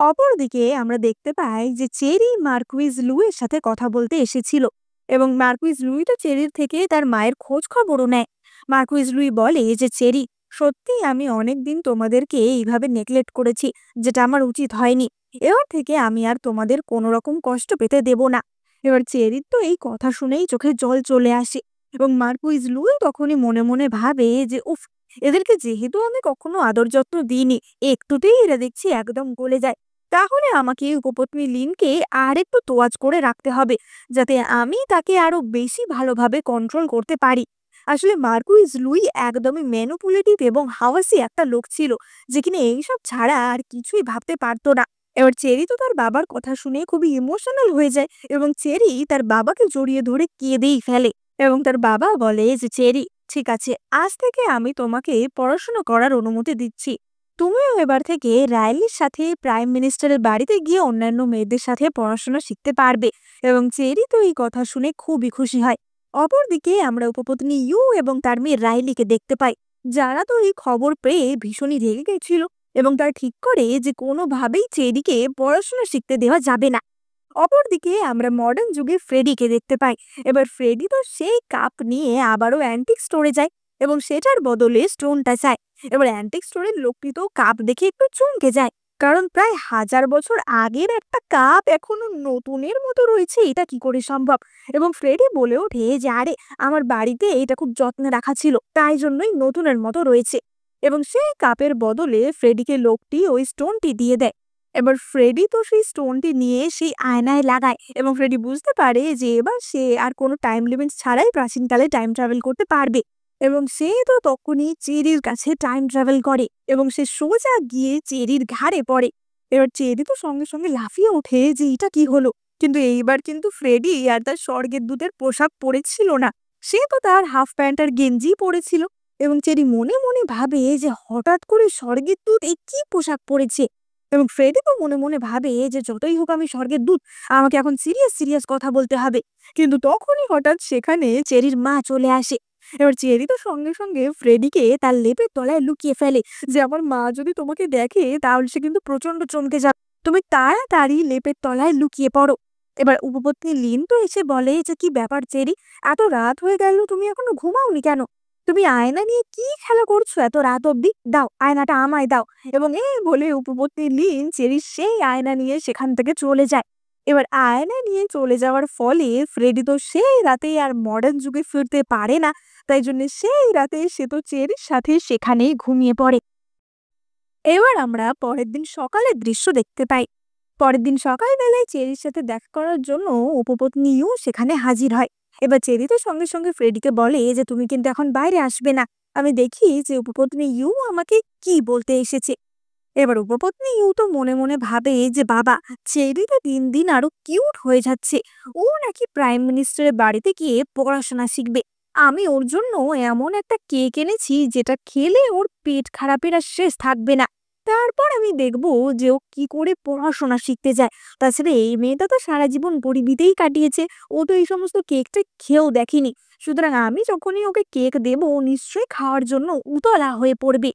অপরদিকে আমরা দেখতে পাই যে চেরি মার্কুইজ লুইয়ের সাথে কথা বলতে এসেছিল, এবং মার্কুইজ লুই তো চেরির থেকে তার মায়ের খোঁজ খবরও নেয়। মার্কুইজ লুই বলে যে চেরি, সত্যি আমি অনেকদিন তোমাদেরকে এইভাবে নেগলেক্ট করেছি, যেটা আমার উচিত হয়নি। এবার থেকে আমি আর তোমাদের কোনো রকম কষ্ট পেতে দেব না। এবার চেরির তো এই কথা শুনেই চোখে জল চলে আসে, এবং মার্কুইজ লুই তখনই মনে মনে ভাবে যে উফ, এদেরকে যেহেতু আমি কখনো আদর যত্ন দিইনি, একটুতেই এরা দেখছি একদম গলে যায়। তাহলে আমাকে উপপত্নী লিনকে আর একটু তোয়াজ করে রাখতে হবে, যাতে আমি তাকে আরো বেশি ভালোভাবে কন্ট্রোল করতে পারি। আসলে মার্কুইজ লুই একদমই ম্যানুপুলেটিভ এবং হাওয়াসি একটা লোক ছিল, যে কিনা এইসব ছাড়া আর কিছুই ভাবতে পারতো না। এবার চেরি তো তার বাবার কথা শুনে খুবই ইমোশনাল হয়ে যায়, এবং চেরি তার বাবাকে জড়িয়ে ধরে কেঁদেই ফেলে। এবং তার বাবা বলে যে চেরি, ঠিক আছে, আজ থেকে আমি তোমাকে পড়াশোনা করার অনুমতি দিচ্ছি। তুমিও এবার থেকে রাইলির সাথে প্রাইম মিনিস্টারের বাড়িতে গিয়ে অন্যান্য মেয়েদের সাথে পড়াশোনা শিখতে পারবে। এবং চেরি তো এই কথা শুনে খুবই খুশি হয়। অপরদিকে আমরা উপপত্নী ইউ এবং তার মেয়ে রাইলিকে দেখতে পাই, যারা তো এই খবর পেয়ে ভীষণই রেগে গেছিল, এবং তারা ঠিক করে যে কোনোভাবেই চেরিকে পড়াশোনা শিখতে দেওয়া যাবে না। অপরদিকে আমরা মডার্ন যুগে ফ্রেডিকে দেখতে পাই। এবার ফ্রেডি তো সেই কাপ নিয়ে আবারও অ্যান্টিক স্টোরে যায়, এবং সেটার বদলে স্টোনটা চায়। এবার অ্যান্টিক স্টোরের লোকটি তো কাপ দেখে একটু চমকে যায়, কারণ প্রায় 1000 বছর আগের একটা কাপ এখনো নতুনের মতো রয়েছে, এটা কি করে সম্ভব? এবং ফ্রেডি বলে ওঠে যে আরে, আমার বাড়িতে এটা খুব যত্নে রাখা ছিল, তাই জন্যই নতুনের মতো রয়েছে। এবং সেই কাপের বদলে ফ্রেডিকে লোকটি ওই স্টোনটি দিয়ে দেয়। এবার ফ্রেডি তো সেই স্টোনটি নিয়ে সেই আয়নায় লাগায়, এবং ফ্রেডি বুঝতে পারে যে এবার সে আর কোনো টাইম লিমিট ছাড়াই প্রাচীনকালে টাইম ট্রাভেল করতে পারবে। এবং সে তো তখনই চেরির কাছে টাইম ট্রাভেল করে, এবং সে সোজা গিয়ে চেরির ঘাড়ে পড়ে। এবার চেরি তো সঙ্গে সঙ্গে লাফিয়ে ওঠে যে এটা কি হলো। কিন্তু এইবার কিন্তু ফ্রেডি আর তার স্বর্গের দূতের পোশাক পরেছিল না, সে তো তার হাফ প্যান্ট আর গেঞ্জি পরেছিল। এবং চেরি মনে মনে ভাবে যে হঠাৎ করে স্বর্গের দূত এই কি পোশাক পরেছে। এবং ফ্রেডি তো মনে মনে ভাবে যে যতই হোক আমি স্বর্গের দূত, আমাকে এখন সিরিয়াস সিরিয়াস কথা বলতে হবে। কিন্তু তখনই হঠাৎ সেখানে চেরির মা চলে আসে। এবার চেরি তো সঙ্গে সঙ্গে ফ্রেডিকে তার লেপের তলায় লুকিয়ে ফেলে, যে আমার মা যদি তোমাকে দেখে তাহলে সে কিন্তু প্রচন্ড চমকে যাবে, তুমি তাড়াতাড়ি লেপের তলায় লুকিয়ে পড়ো। এবার উপপত্নী লিন তো এসে বলে যে কি ব্যাপার চেরি, এত রাত হয়ে গেল, তুমি এখনো ঘুমাওনি কেন? তুমি আয়না নিয়ে কি খেলা করছো এত রাত অব্দি? দাও, আয়নাটা আমায় দাও। এবং এই বলে উপপত্নী লিন চেরির সেই আয়না নিয়ে সেখান থেকে চলে যায়। এবার আয়না নিয়ে চলে যাওয়ার ফলে ফ্রেডি তো সেই রাতেই আর মডার্ন যুগে ফিরতে পারে না, তাই জন্য সেই রাতে সে তো চেরির সাথে সেখানেই ঘুমিয়ে পড়ে। এবার আমরা পরের দিন সকালের দৃশ্য দেখতে পাই। পরের দিন সকালবেলায় চেরির সাথে দেখা করার জন্য উপপত্নীও সেখানে হাজির হয়। এবার চেরি তো সঙ্গে সঙ্গে ফ্রেডিকে বলে যে তুমি কিন্তু এখন বাইরে আসবে না, আমি দেখি যে উপপত্নী ইউ আমাকে কি বলতে এসেছে। এবার উপপত্নী ইউ তো মনে মনে ভাবে যে বাবা, চেরি তো দিন দিন আরো কিউট হয়ে যাচ্ছে, ও নাকি প্রাইম মিনিস্টারের বাড়িতে গিয়ে পড়াশোনা শিখবে। আমি ওর জন্য এমন একটা কেক এনেছি যেটা খেলে ওর পেট খারাপের আর শেষ থাকবে না, তারপর আমি দেখব যে ও কি করে পড়াশোনা শিখতে যায়। তাছাড়া এই মেয়েটা তো সারা জীবন পরিবিতেই কাটিয়েছে। ও তো এই সমস্ত কেক-টেক খেয়েও দেখেনি। সুতরাং আমি যখনই ওকে কেক দেব, ও নিশ্চয়ই খাওয়ার জন্য উতলা হয়ে পড়বে।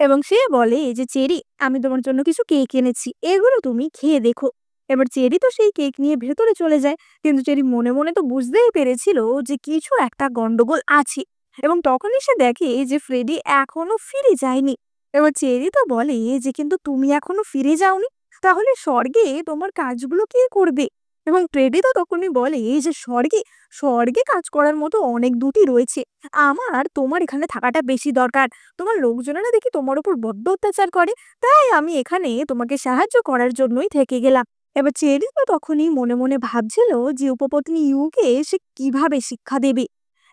এবং সে বলে যে, "চেরি, আমি তোমার জন্য কিছু কেক এনেছি। এগুলো তুমি খেয়ে দেখো।" এবার চেরি তো সেই কেক নিয়ে ভেতরে চলে যায়। কিন্তু চেরি মনে, মনে তো বুঝতেই পেরেছিল যে কিছু একটা গন্ডগোল আছে। এবং তখনই সে দেখে যে ফ্রেডি এখনো ফিরে যায়নি। এবার চেরি তো বলে যে, "কিন্তু তুমি এখনো ফিরে যাওনি? তাহলে স্বর্গে তোমার কাজগুলো কে করবে?" এবং ফ্রেডি তো তখনই বলে যে, স্বর্গে কাজ করার মতো অনেক দুটি রয়েছে। আমার তোমার এখানে থাকাটা বেশি দরকার। তোমার লোকজনেরা দেখি তোমার উপর বড্ড অত্যাচার করে। তাই আমি এখানে তোমাকে সাহায্য করার জন্যই থেকে গেলাম। এবার চেরি তো তখনই মনে, মনে ভাবছিল যে উপপত্নী ইউকে সে কিভাবে শিক্ষা দেবে।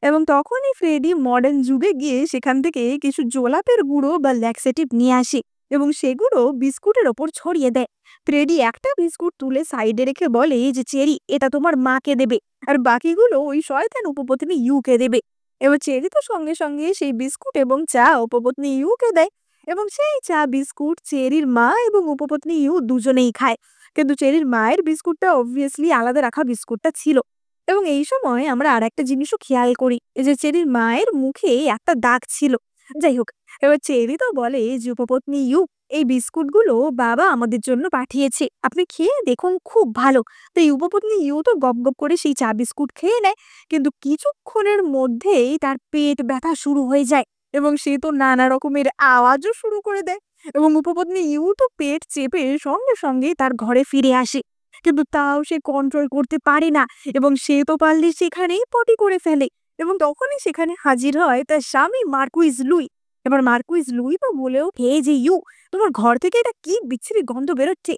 এবং তখনই ফ্রেডি মডার্ন যুগে গিয়ে সেখান থেকে কিছু জোলাপের গুঁড়ো বা ল্যাক্সেটিভ নিয়ে আসে এবং সেগুলো বিস্কুটের ওপর ছড়িয়ে দেয়। ফ্রেডি একটা বিস্কুট তুলে সাইডে রেখে বলে যে, "চেরি, এটা তোমার মাকে দেবে। আর বাকিগুলো ওই শয়তান উপপত্নী ইউকে দেবে।" এবার চেরি তো সঙ্গে সঙ্গে সেই বিস্কুট এবং চা উপপত্নী ইউকে দেয়। এবং সেই চা বিস্কুট চেরির মা এবং উপপত্নী ইউ দুজনেই খায়। কিন্তু চেরির মায়ের বিস্কুটটা অবভিয়াসলি আলাদা রাখা বিস্কুটটা ছিল। এবং এই সময় আমরা আরেকটা জিনিসও খেয়াল করি, এই যে চেরির মায়ের মুখে একটা দাগ ছিল। যাই হোক, এবার চেরি তো বলে যে, "উপপত্নী ইউ, এই বিস্কুটগুলো বাবা আমাদের জন্য পাঠিয়েছে। আপনি খেয়ে দেখুন, খুব ভালো।" তো এই উপপত্নী ইউ তো গপ গপ করে সেই চা বিস্কুট খেয়ে নেয়। কিন্তু কিছুক্ষণের মধ্যেই তার পেট ব্যথা শুরু হয়ে যায় এবং সে তো নানা রকমের আওয়াজও শুরু করে দেয়। এবং উপপত্নী ইউ তো পেট চেপে সঙ্গে সঙ্গে তার ঘরে ফিরে আসে। কিন্তু তাও সে কন্ট্রোল করতে পারে না এবং সে তো পারলে সেখানেই পটি করে ফেলে। এবং তখনই সেখানে হাজির হয় তার স্বামী মার্কুইজ লুই। এবার মার্কুইজ লুই তো বলে ওঠে যে, "ইউ, তোমার ঘর থেকে এটা কি বিচ্ছিরি গন্ধ বেরোচ্ছে?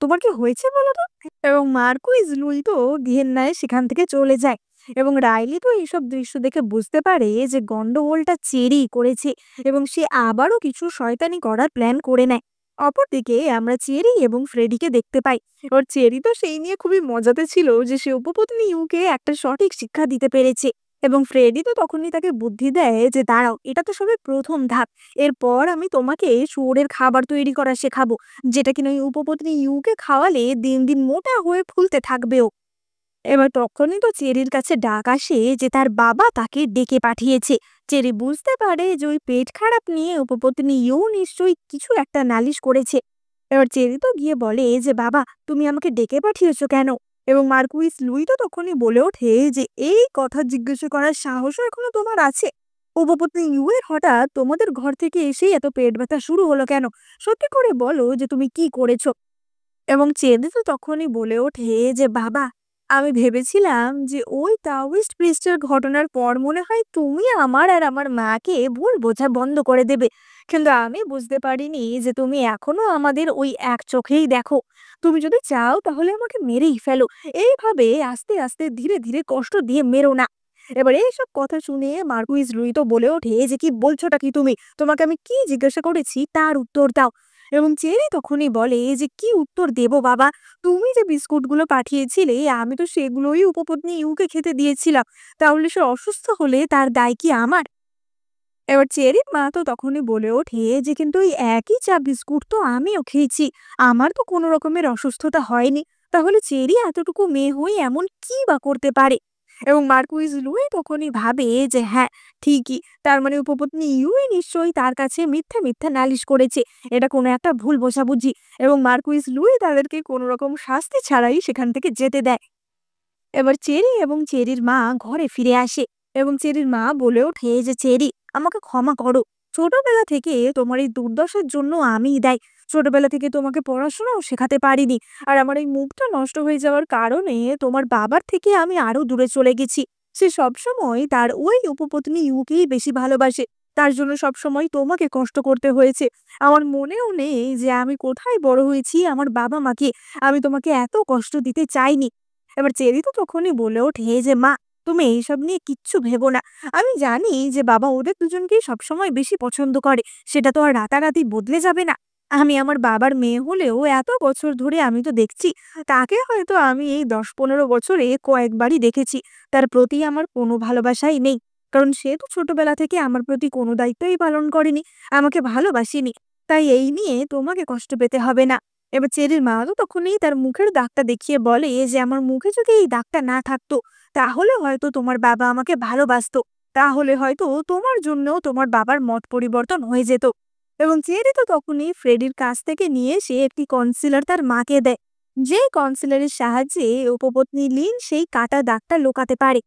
তোমার কি হয়েছে বলো তো?" এবং মার্কুইজ লুই তো ঘেন্নায় সেখান থেকে চলে যায়। এবং রাইলি তো এইসব দৃশ্য দেখে বুঝতে পারে যে গন্ডগোলটা চেরি করেছে এবং সে আবারও কিছু শয়তানি করার প্ল্যান করে নেয়। অপরদিকে আমরা চেরি এবং ফ্রেডিকে দেখতে পাই। এবার চেরি তো সেই নিয়ে খুবই মজাতে ছিল যে সে উপপত্নী ইউকে একটা সঠিক শিক্ষা দিতে পেরেছে। এবং ফ্রেডি তো তখনই তাকে বুদ্ধি দেয় যে, "দাঁড়াও, এটা তো সবে প্রথম ধাপ। এরপর আমি তোমাকে শুয়োরের খাবার তৈরি করা শেখাবো, যেটা কিনা ওই উপপত্নী ইউকে খাওয়ালে দিন দিন মোটা হয়ে ফুলতে থাকবে ও।" এবার তখনই তো চেরির কাছে ডাক আসে যে তার বাবা তাকে ডেকে পাঠিয়েছে। চেরি বুঝতে পারে যে ওই পেট খারাপ নিয়ে উপপত্নী ইউ নিশ্চয়ই কিছু একটা নালিশ করেছে। এবার চেরি তো গিয়ে বলে যে, "বাবা, তুমি আমাকে ডেকে পাঠিয়েছো কেন?" এবং মার্কুইস লুই তো তখনই বলে ওঠে যে, "এই কথা জিজ্ঞাসা করার সাহসও এখনো তোমার আছে? উপপত্নী ইউ এর হঠাৎ তোমাদের ঘর থেকে এসেই এত পেট ব্যথা শুরু হলো কেন? সত্যি করে বলো যে তুমি কি করেছো?" এবং চেদি তো তখনই বলে ওঠে যে, "বাবা, আমি ভেবেছিলাম যে ওই তাওয়িস্ট প্রিস্টের ঘটনার পর মনে হয় তুমি আমার আর আমার মাকে ভুল বোঝা বন্ধ করে দেবে। কিন্তু আমি বুঝতে পারিনি যে তুমি এখনো আমাদের ওই এক চোখেই দেখো। তুমি যদি চাও তাহলে আমাকে মেরেই ফেলো। এইভাবে আস্তে আস্তে ধীরে ধীরে কষ্ট দিয়ে মেরো না।" এবার এইসব কথা শুনে মার্কুইজ লুই তো বলে ওঠে যে, "কি বলছোটা কি তুমি? তোমাকে আমি কি জিজ্ঞাসা করেছি তার উত্তর দাও।" এবং চেরি তখনই বলে যে, "কি উত্তর দেব বাবা? তুমি যে বিস্কুটগুলো পাঠিয়েছিলে আমি তো সেগুলোই উপপত্নী ইউকে খেতে দিয়েছিলাম। তাহলে সে অসুস্থ হলে তার দায় কি আমার?" এবার চেরির মা তো তখনই বলে ওঠে যে, "কিন্তু ওই একই চা বিস্কুট তো আমিও খেয়েছি। আমার তো কোনো রকমের অসুস্থতা হয়নি। তাহলে চেরি এতটুকু মেয়ে হয়ে এমন কি বা করতে পারে?" এবং মার্কুইজ লুই তখনই ভাবে যে হ্যাঁ, ঠিকই। তার মানে উপপত্নী ইউই নিশ্চয়ই তার কাছে মিথ্যা মিথ্যা নালিশ করেছে। এটা কোনো একটা ভুল বোঝাবুঝি। এবং মার্কুইজ লুই তাদেরকে কোনো রকম শাস্তি ছাড়াই সেখান থেকে যেতে দেয়। এবার চেরি এবং চেরির মা ঘরে ফিরে আসে এবং চেরির মা বলে ওঠে যে, "চেরি, আমাকে ক্ষমা করো। ছোটবেলা থেকে তোমার এই দুর্দশার জন্য আমিই দায়ী। ছোটবেলা থেকে তোমাকে পড়াশোনাও শেখাতে পারিনি। আর আমার এই মুখটা নষ্ট হয়ে যাওয়ার কারণে তোমার বাবার থেকে আমি আরো দূরে চলে গেছি। সে সবসময় তার ওই উপপত্নী ইউকেই বেশি ভালোবাসে। তার জন্য সবসময় তোমাকে কষ্ট করতে হয়েছে। আমার মনেও নেই যে আমি কোথায় বড় হয়েছি আমার বাবা-মাকে। আমি তোমাকে এত কষ্ট দিতে চাইনি।" এবার চেরি তো তখনই বলে ওঠে যে, "মা, তুমি এইসব নিয়ে কিচ্ছু ভেবো না। আমি জানি যে বাবা ওদের দুজনকেই সবসময় বেশি পছন্দ করে। সেটা তো আর রাতারাতি বদলে যাবে না। আমি আমার বাবার মেয়ে হলেও এত বছর ধরে আমি তো দেখছি। তাকে হয়তো আমি এই ১০-১৫ বছরে কয়েকবারই দেখেছি। তার প্রতি আমার কোনো ভালোবাসাই নেই। কারণ সে তো ছোটবেলা থেকে আমার প্রতি কোনো দায়িত্বই পালন করেনি, আমাকে ভালোবাসেনি। তাই এই নিয়ে তোমাকে কষ্ট পেতে হবে না। এবার চেরির মা তো তখনই তার মুখের দাগটা দেখিয়ে বলে যে আমার মুখে যদি এই দাগটা না থাকতো তাহলে হয়তো তোমার বাবা আমাকে ভালোবাসতো, তাহলে হয়তো তোমার জন্য তোমার বাবার মত পরিবর্তন হয়ে যেত। এবং চেরি তো তখনই ফ্রেডির কাছ থেকে নিয়ে সে একটি কনসিলার তার মাকে দেয়, যে কনসিলারের সাহায্যে উপপত্নী লিন সেই কাটা দাগটা লুকাতে পারে।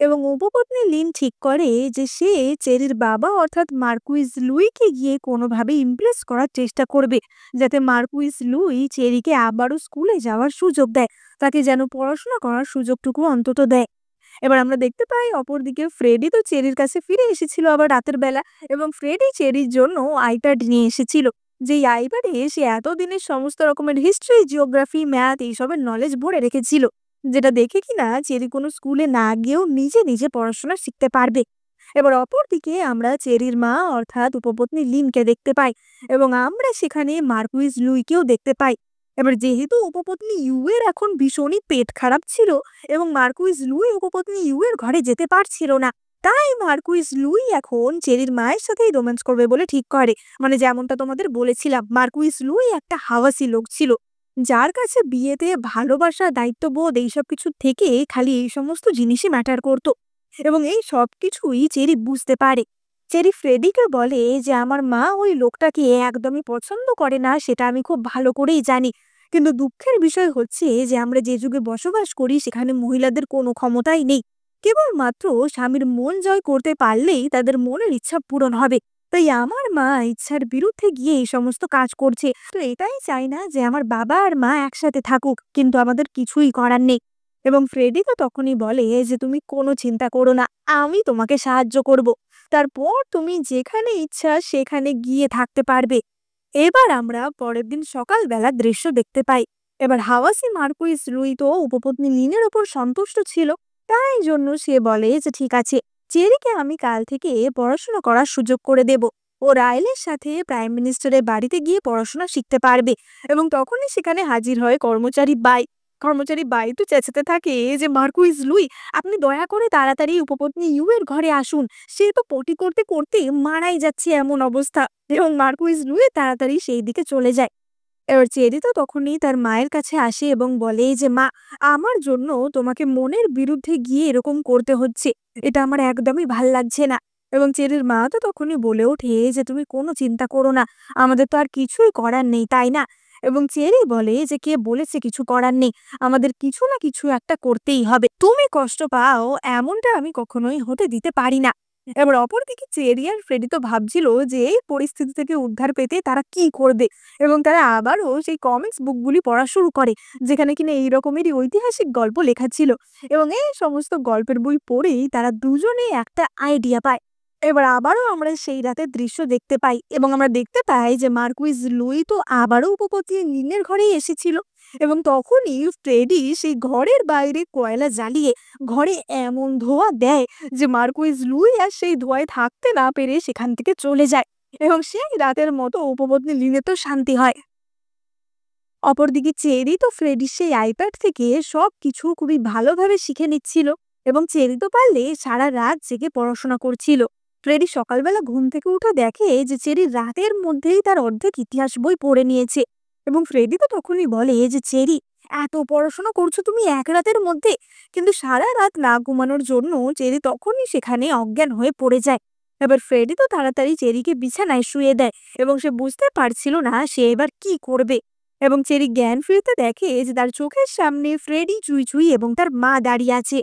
এবং উপপত্নী লিন ঠিক করে যে সে চেরির বাবা অর্থাৎ মার্কুইস লুইকে গিয়ে কোনোভাবে ইমপ্রেস করার চেষ্টা করবে, যাতে মার্কুইস লুই চেরিকে আবারও স্কুলে যাওয়ার সুযোগ দেয়, তাকে যেন পড়াশোনা করার সুযোগটুকু অন্তত দেয়। এবার আমরা দেখতে পাই অপরদিকে ফ্রেডি তো চেরির কাছে ফিরে এসেছিল আবার রাতের বেলা, এবং ফ্রেডি চেরির জন্য আইপ্যাড নিয়ে এসেছিল, যেই আইপ্যাডে সে এতদিনের সমস্ত রকমের হিস্ট্রি, জিওগ্রাফি, ম্যাথ এইসবের নলেজ ভরে রেখেছিল, যেটা দেখে কিনা চেরি কোনো স্কুলে না গিয়েও নিজে নিজে পড়াশোনা শিখতে পারবে। এবার অপরদিকে আমরা চেরির মা অর্থাৎ উপপত্নী লিনকে দেখতে পাই, এবং আমরা সেখানে মার্কুইস লুইকেও দেখতে পাই। এবার যেহেতু উপপত্নী ইউ এর এখন ভীষণই পেট খারাপ ছিল এবং মার্কুইস লুই উপপত্নী ইউ এর ঘরে যেতে পারছিল না, তাই মার্কুইস লুই এখন চেরির মায়ের সাথেই রোম্যান্স করবে বলে ঠিক করে। মানে যেমনটা তোমাদের বলেছিলাম, মার্কুইস লুই একটা হাওয়াসি লোক ছিল, যার কাছে বিয়েতে ভালোবাসা, দায়িত্ববোধ এইসব কিছু থেকে খালি এই সমস্ত জিনিসই ম্যাটার করতো। এবং এই সব কিছুই চেরি বুঝতে পারে। চেরি ফ্রেডিকে বলে যে আমার মা ওই লোকটাকে একদমই পছন্দ করে না, সেটা আমি খুব ভালো করেই জানি, কিন্তু দুঃখের বিষয় হচ্ছে যে আমরা যে যুগে বসবাস করি সেখানে মহিলাদের কোনো ক্ষমতাই নেই, কেবলমাত্র স্বামীর মন জয় করতে পারলেই তাদের মনের ইচ্ছা পূরণ হবে। তাই আমার মা ইচ্ছার বিরুদ্ধে গিয়ে এই সমস্ত কাজ করছে। তো এটাই চাই না যে আমার বাবা আর মা একসাথে থাকুক, কিন্তু আমাদের কিছুই করার নেই। এবং ফ্রেডি তো তখনই বলে যে তুমি কোনো চিন্তা করো না, আমি তোমাকে সাহায্য করব, তারপর তুমি যেখানে ইচ্ছা সেখানে গিয়ে থাকতে পারবে। এবার আমরা পরের দিন সকালবেলা দৃশ্য দেখতে পাই। এবার হাওয়াসি মার্কুইস লুই তো উপপত্নী লিনের ওপর সন্তুষ্ট ছিল, তাই জন্য সে বলে যে ঠিক আছে, চেরিকে আমি কাল থেকে পড়াশোনা করার সুযোগ করে দেব, ও রাইলের সাথে প্রাইম মিনিস্টারের বাড়িতে গিয়ে পড়াশোনা শিখতে পারবে। এবং তখনই সেখানে হাজির হয় কর্মচারী বাই। কর্মচারী বাই তো চেঁচাতে থাকে যে মার্কুইস লুই, আপনি দয়া করে তাড়াতাড়ি উপপত্নী ইউ এর ঘরে আসুন, সে তো পটি করতে করতে মারাই যাচ্ছে এমন অবস্থা। এবং মার্কুইস লুই তাড়াতাড়ি সেই দিকে চলে যায়। এবার চেরি তো তখনই তার মায়ের কাছে আসে এবং বলে যে মা, আমার জন্য তোমাকে মনের বিরুদ্ধে গিয়ে এরকম করতে হচ্ছে, এটা আমার একদমই ভাল লাগছে না। এবং চেরির মা তো তখনই বলে ওঠে যে তুমি কোনো চিন্তা করো না, আমাদের তো আর কিছুই করার নেই, তাই না? এবং চেরি বলে যে কে বলেছে কিছু করার নেই, আমাদের কিছু না কিছু একটা করতেই হবে, তুমি কষ্ট পাও এমনটা আমি কখনোই হতে দিতে পারি না। এবার অপরদিকে চেরি আর ফ্রেডি তো ভাবছিল যে এই পরিস্থিতি থেকে উদ্ধার পেতে তারা কি করবে, এবং তারা আবারও সেই কমিক্স বুকগুলি পড়া শুরু করে, যেখানে কিনা এই রকমেরই ঐতিহাসিক গল্প লেখা ছিল। এবং এই সমস্ত গল্পের বই পড়েই তারা দুজনেই একটা আইডিয়া পায়। এবার আবারও আমরা সেই রাতের দৃশ্য দেখতে পাই, এবং আমরা দেখতে পাই যে মার্কুইস লুই তো আবারও উপপত্নী লিনের ঘরেই এসেছিল। এবং তখনই ফ্রেডি সেই ঘরের বাইরে কয়লা জ্বালিয়ে ঘরে এমন ধোঁয়া দেয় যে মার্কুইস লুই আর সেই ধোঁয়ায় থাকতে না পেরে সেখান থেকে চলে যায়, এবং সেই রাতের মতো উপপত্নী লিনে তো শান্তি হয়। অপরদিকে চেরি তো ফ্রেডির সেই আইপ্যাড থেকে সবকিছু খুবই ভালোভাবে শিখে নিচ্ছিল, এবং চেরি তো পারলে সারা রাত জেগে পড়াশোনা করছিল। ফ্রেডি সকালবেলা ঘুম থেকে উঠে দেখে যে চেরি রাতের মধ্যেই তার অর্ধেক ইতিহাস বই পড়ে নিয়েছে। এবং ফ্রেডি তো তখনই বলে যে চেরি, এত পড়াশোনা করছো তুমি এক রাতের মধ্যে? কিন্তু সারা রাত না ঘুমানোর জন্য চেরি তখনই সেখানে অজ্ঞান হয়ে পড়ে যায়। এবার ফ্রেডি তো তাড়াতাড়ি চেরিকে বিছানায় শুয়ে দেয়, এবং সে বুঝতে পারছিল না সে এবার কি করবে। এবং চেরি জ্ঞান ফিরতে দেখে যে তার চোখের সামনে ফ্রেডি, চুই চুই এবং তার মা দাঁড়িয়ে আছে।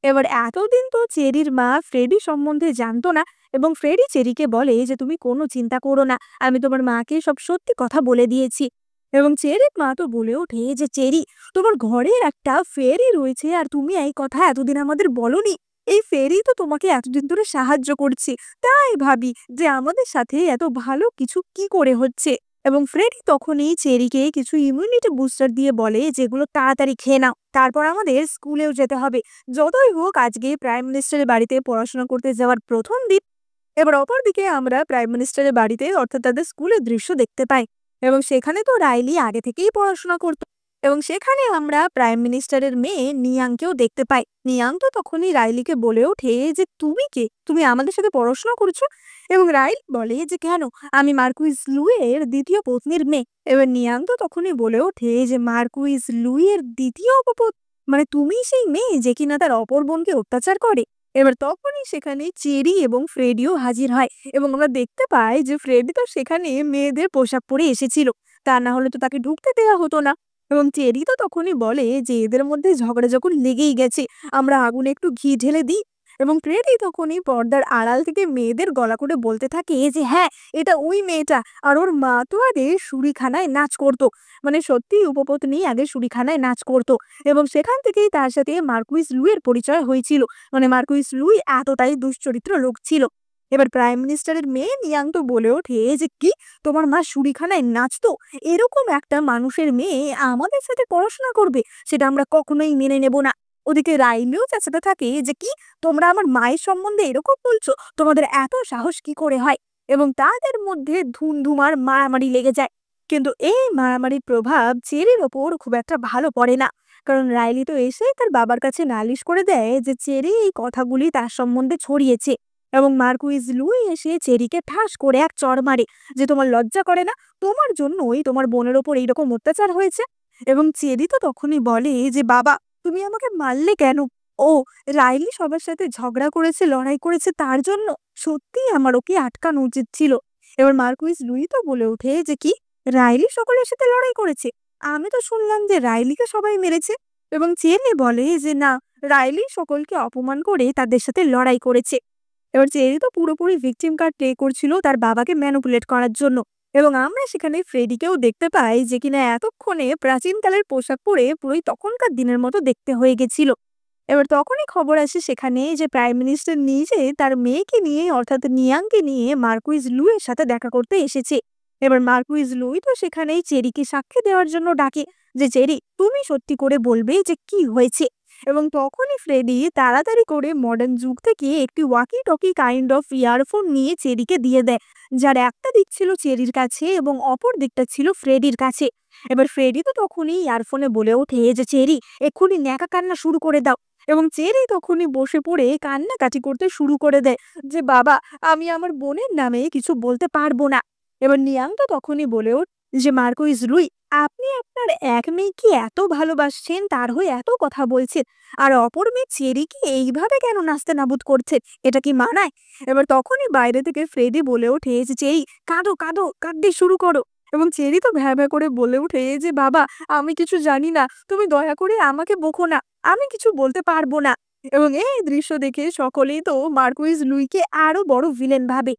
এবার এতদিন তো চেরির মা ফ্রেডি সম্বন্ধে জানতো না, এবং ফ্রেডি চেরিকে বলে যে তুমি কোনো চিন্তা করো না, আমি তোমার মাকে সব সত্যি কথা বলে দিয়েছি। এবং চেরির মা তো বলে ওঠে যে চেরি, তোমার ঘরে একটা ফেরি রয়েছে আর তুমি এই কথা এতদিন আমাদের বলনি। এই ফেরি তো তোমাকে এতদিন ধরে সাহায্য করছে, তাই ভাবি যে আমাদের সাথে এত ভালো কিছু কি করে হচ্ছে। এবং ফ্রেডি তখনই চেরিকে কিছু ইমিউনিটি বুস্টার দিয়ে বলে যেগুলো তাড়াতাড়ি খেয়ে নাও, তারপর আমাদের স্কুলেও যেতে হবে। যতই হোক আজকে প্রাইম মিনিস্টারের বাড়িতে পড়াশোনা করতে যাওয়ার প্রথম দিন। এবার অপরদিকে আমরা প্রাইম মিনিস্টারের বাড়িতে অর্থাৎ তাদের স্কুলের দৃশ্য দেখতে পাই, এবং সেখানে তো রাইলি আগে থেকেই পড়াশোনা করতো। এবং সেখানে আমরা প্রাইম মিনিস্টারের মেয়ে নিয়াংকেও দেখতে পাই। নিয়াং তো তখনই রাইলিকে বলে ওঠে যে, "তুমি কে? তুমি আমাদের সাথে পড়াশোনা করছো?" এবং রাইলি বলে যে, "কেন? আমি মার্কুইস লুইয়ের ২য় পত্নীর মেয়ে।" এবার নিয়াং তো তখনই বলে ওঠে যে, "মার্কুইস লুইয়ের ২য় মানে তুমিই সেই মেয়ে যে কিনা তার অপর বোনকে অত্যাচার করে?" এবার তখনই সেখানে চেরি এবং ফ্রেডিও হাজির হয় এবং আমরা দেখতে পাই যে ফ্রেডি তো সেখানে মেয়েদের পোশাক পরে এসেছিল। তা না হলে তো তাকে ঢুকতে দেওয়া হতো না। এবং চেরি তো তখনই বলে যে এদের মধ্যে ঝগড়া যখন লেগেই গেছে, আমরা আগুনে একটু ঘি ঢেলে দিই। এবং ফ্রেডি তখনই পর্দার আড়াল থেকে মেয়েদের গলা করে বলতে থাকে যে হ্যাঁ, এটা ওই মেয়েটা। আর ওর মা তো আগে শুঁড়িখানায় নাচ করতো। মানে সত্যিই উপপত্নী আগে শুঁড়িখানায় নাচ করতো। এবং সেখান থেকেই তার সাথে মার্কুইস লুইয়ের পরিচয় হয়েছিল। মানে মার্কুইস লুই এতটাই দুশ্চরিত্র লোক ছিল। এবার প্রাইম মিনিস্টারের মেয়ে নিয়াং তো বলে ওঠে যে, "কি? তোমার মা শুঁড়িখানায় নাচতো? এরকম একটা মানুষের মেয়ে আমাদের সাথে পড়াশোনা করবে? সেটা আমরা কখনোই মেনে নেব না।" ওদিকে রাইলিও চেঁচাতে থাকে যে, "কি? তোমরা আমার মায়ের সম্বন্ধে এরকম বলছো? তোমাদের এত সাহস কি করে হয়?" এবং তাদের মধ্যে ধুমধুমার মারামারি লেগে যায়। কিন্তু এই মারামারির প্রভাব চেরির ওপর খুব একটা ভালো পড়ে না। কারণ রাইলি তো এসে তার বাবার কাছে নালিশ করে দেয় যে চেরি এই কথাগুলি তার সম্বন্ধে ছড়িয়েছে। এবং মার্কুইজ লুই এসে চেরিকে ঠাস করে এক চড় মারে যে, "তোমার লজ্জা করে না? তোমার জন্যই তোমার বোনের ওপর এইরকম অত্যাচার হয়েছে।" এবং চেরি তো তখনই বলে যে, "বাবা, তুমি আমাকে মারলে কেন? ও, রাইলি সবার সাথে ঝগড়া করেছে, লড়াই করেছে তার জন্য? সত্যিই আমার ওকে আটকানো উচিত ছিল।" এবার মার্কুইজ লুই তো বলে ওঠে যে, "কি? রাইলি সকলের সাথে লড়াই করেছে? আমি তো শুনলাম যে রাইলিকে সবাই মেরেছে।" এবং চেরি বলে যে, "না, রাইলি সকলকে অপমান করে তাদের সাথে লড়াই করেছে।" এবার চেরি তো পুরোপুরি ভিকটিম কার্ড প্লে করছিল তার বাবাকে ম্যানিপুলেট করার জন্য। এবং আমরা সেখানে ফ্রেডিকেও দেখতে পাই যে কিনা এতক্ষণে প্রাচীনকালের পোশাক পরে পুরোই তখনকার দিনের মতো দেখতে হয়ে গেছিল। এবার তখনই খবর আসে সেখানে যে প্রাইম মিনিস্টার নিজে তার মেয়েকে নিয়ে অর্থাৎ নিয়াংকে নিয়ে মার্কুইজ লুইয়ের সাথে দেখা করতে এসেছে। এবার মার্কুইজ লুই তো সেখানেই চেরিকে সাক্ষী দেওয়ার জন্য ডাকে যে, "চেরি, তুমি সত্যি করে বলবে যে কি হয়েছে।" এবং তখনই ফ্রেডি তাড়াতাড়ি করে মডার্ন যুগ থেকে একটি walkie talkie kind of earphone নিয়ে চেরিকে দিয়ে দেয়, যার একটা দিক ছিল চেরির কাছে এবং অপর দিকটা ছিল ফ্রেডির কাছে। এবার ফ্রেডি তো তখনই ইয়ারফোনে বলে ওঠে যে, "চেরি, এক্ষুনি ন্যাকা কান্না শুরু করে দাও।" এবং চেরি তখনই বসে পড়ে কান্নাকাটি করতে শুরু করে দেয় যে, "বাবা, আমি আমার বোনের নামে কিছু বলতে পারবো না।" এবার নিয়াং তো তখনই বলে ওঠ যে, "মার্কুইজ রুই, আপনি আপনার এক মেয়েকে এত ভালোবাসছেন, তার হয়ে এত কথা বলছেন, আর অপর মেয়ে চেরিকে এইভাবে কেন নাস্তানাবুদ করছেন? এটা কি মানায়?" এবার তখনই বাইরে থেকে ফ্রেডি বলে ওঠে যে, "চেরি, কাঁদো, কাঁদো, কাঁদতে শুরু করো।" এবং চেরি তো ভ্যাঁ ভ্যাঁ করে বলে ওঠে যে, "বাবা, আমি কিছু জানি না। তুমি দয়া করে আমাকে বকো না। আমি কিছু বলতে পারবো না।" এবং এই দৃশ্য দেখে সকলেই তো মার্কুইজ লুইকে আরো বড় ভিলেন ভাবে।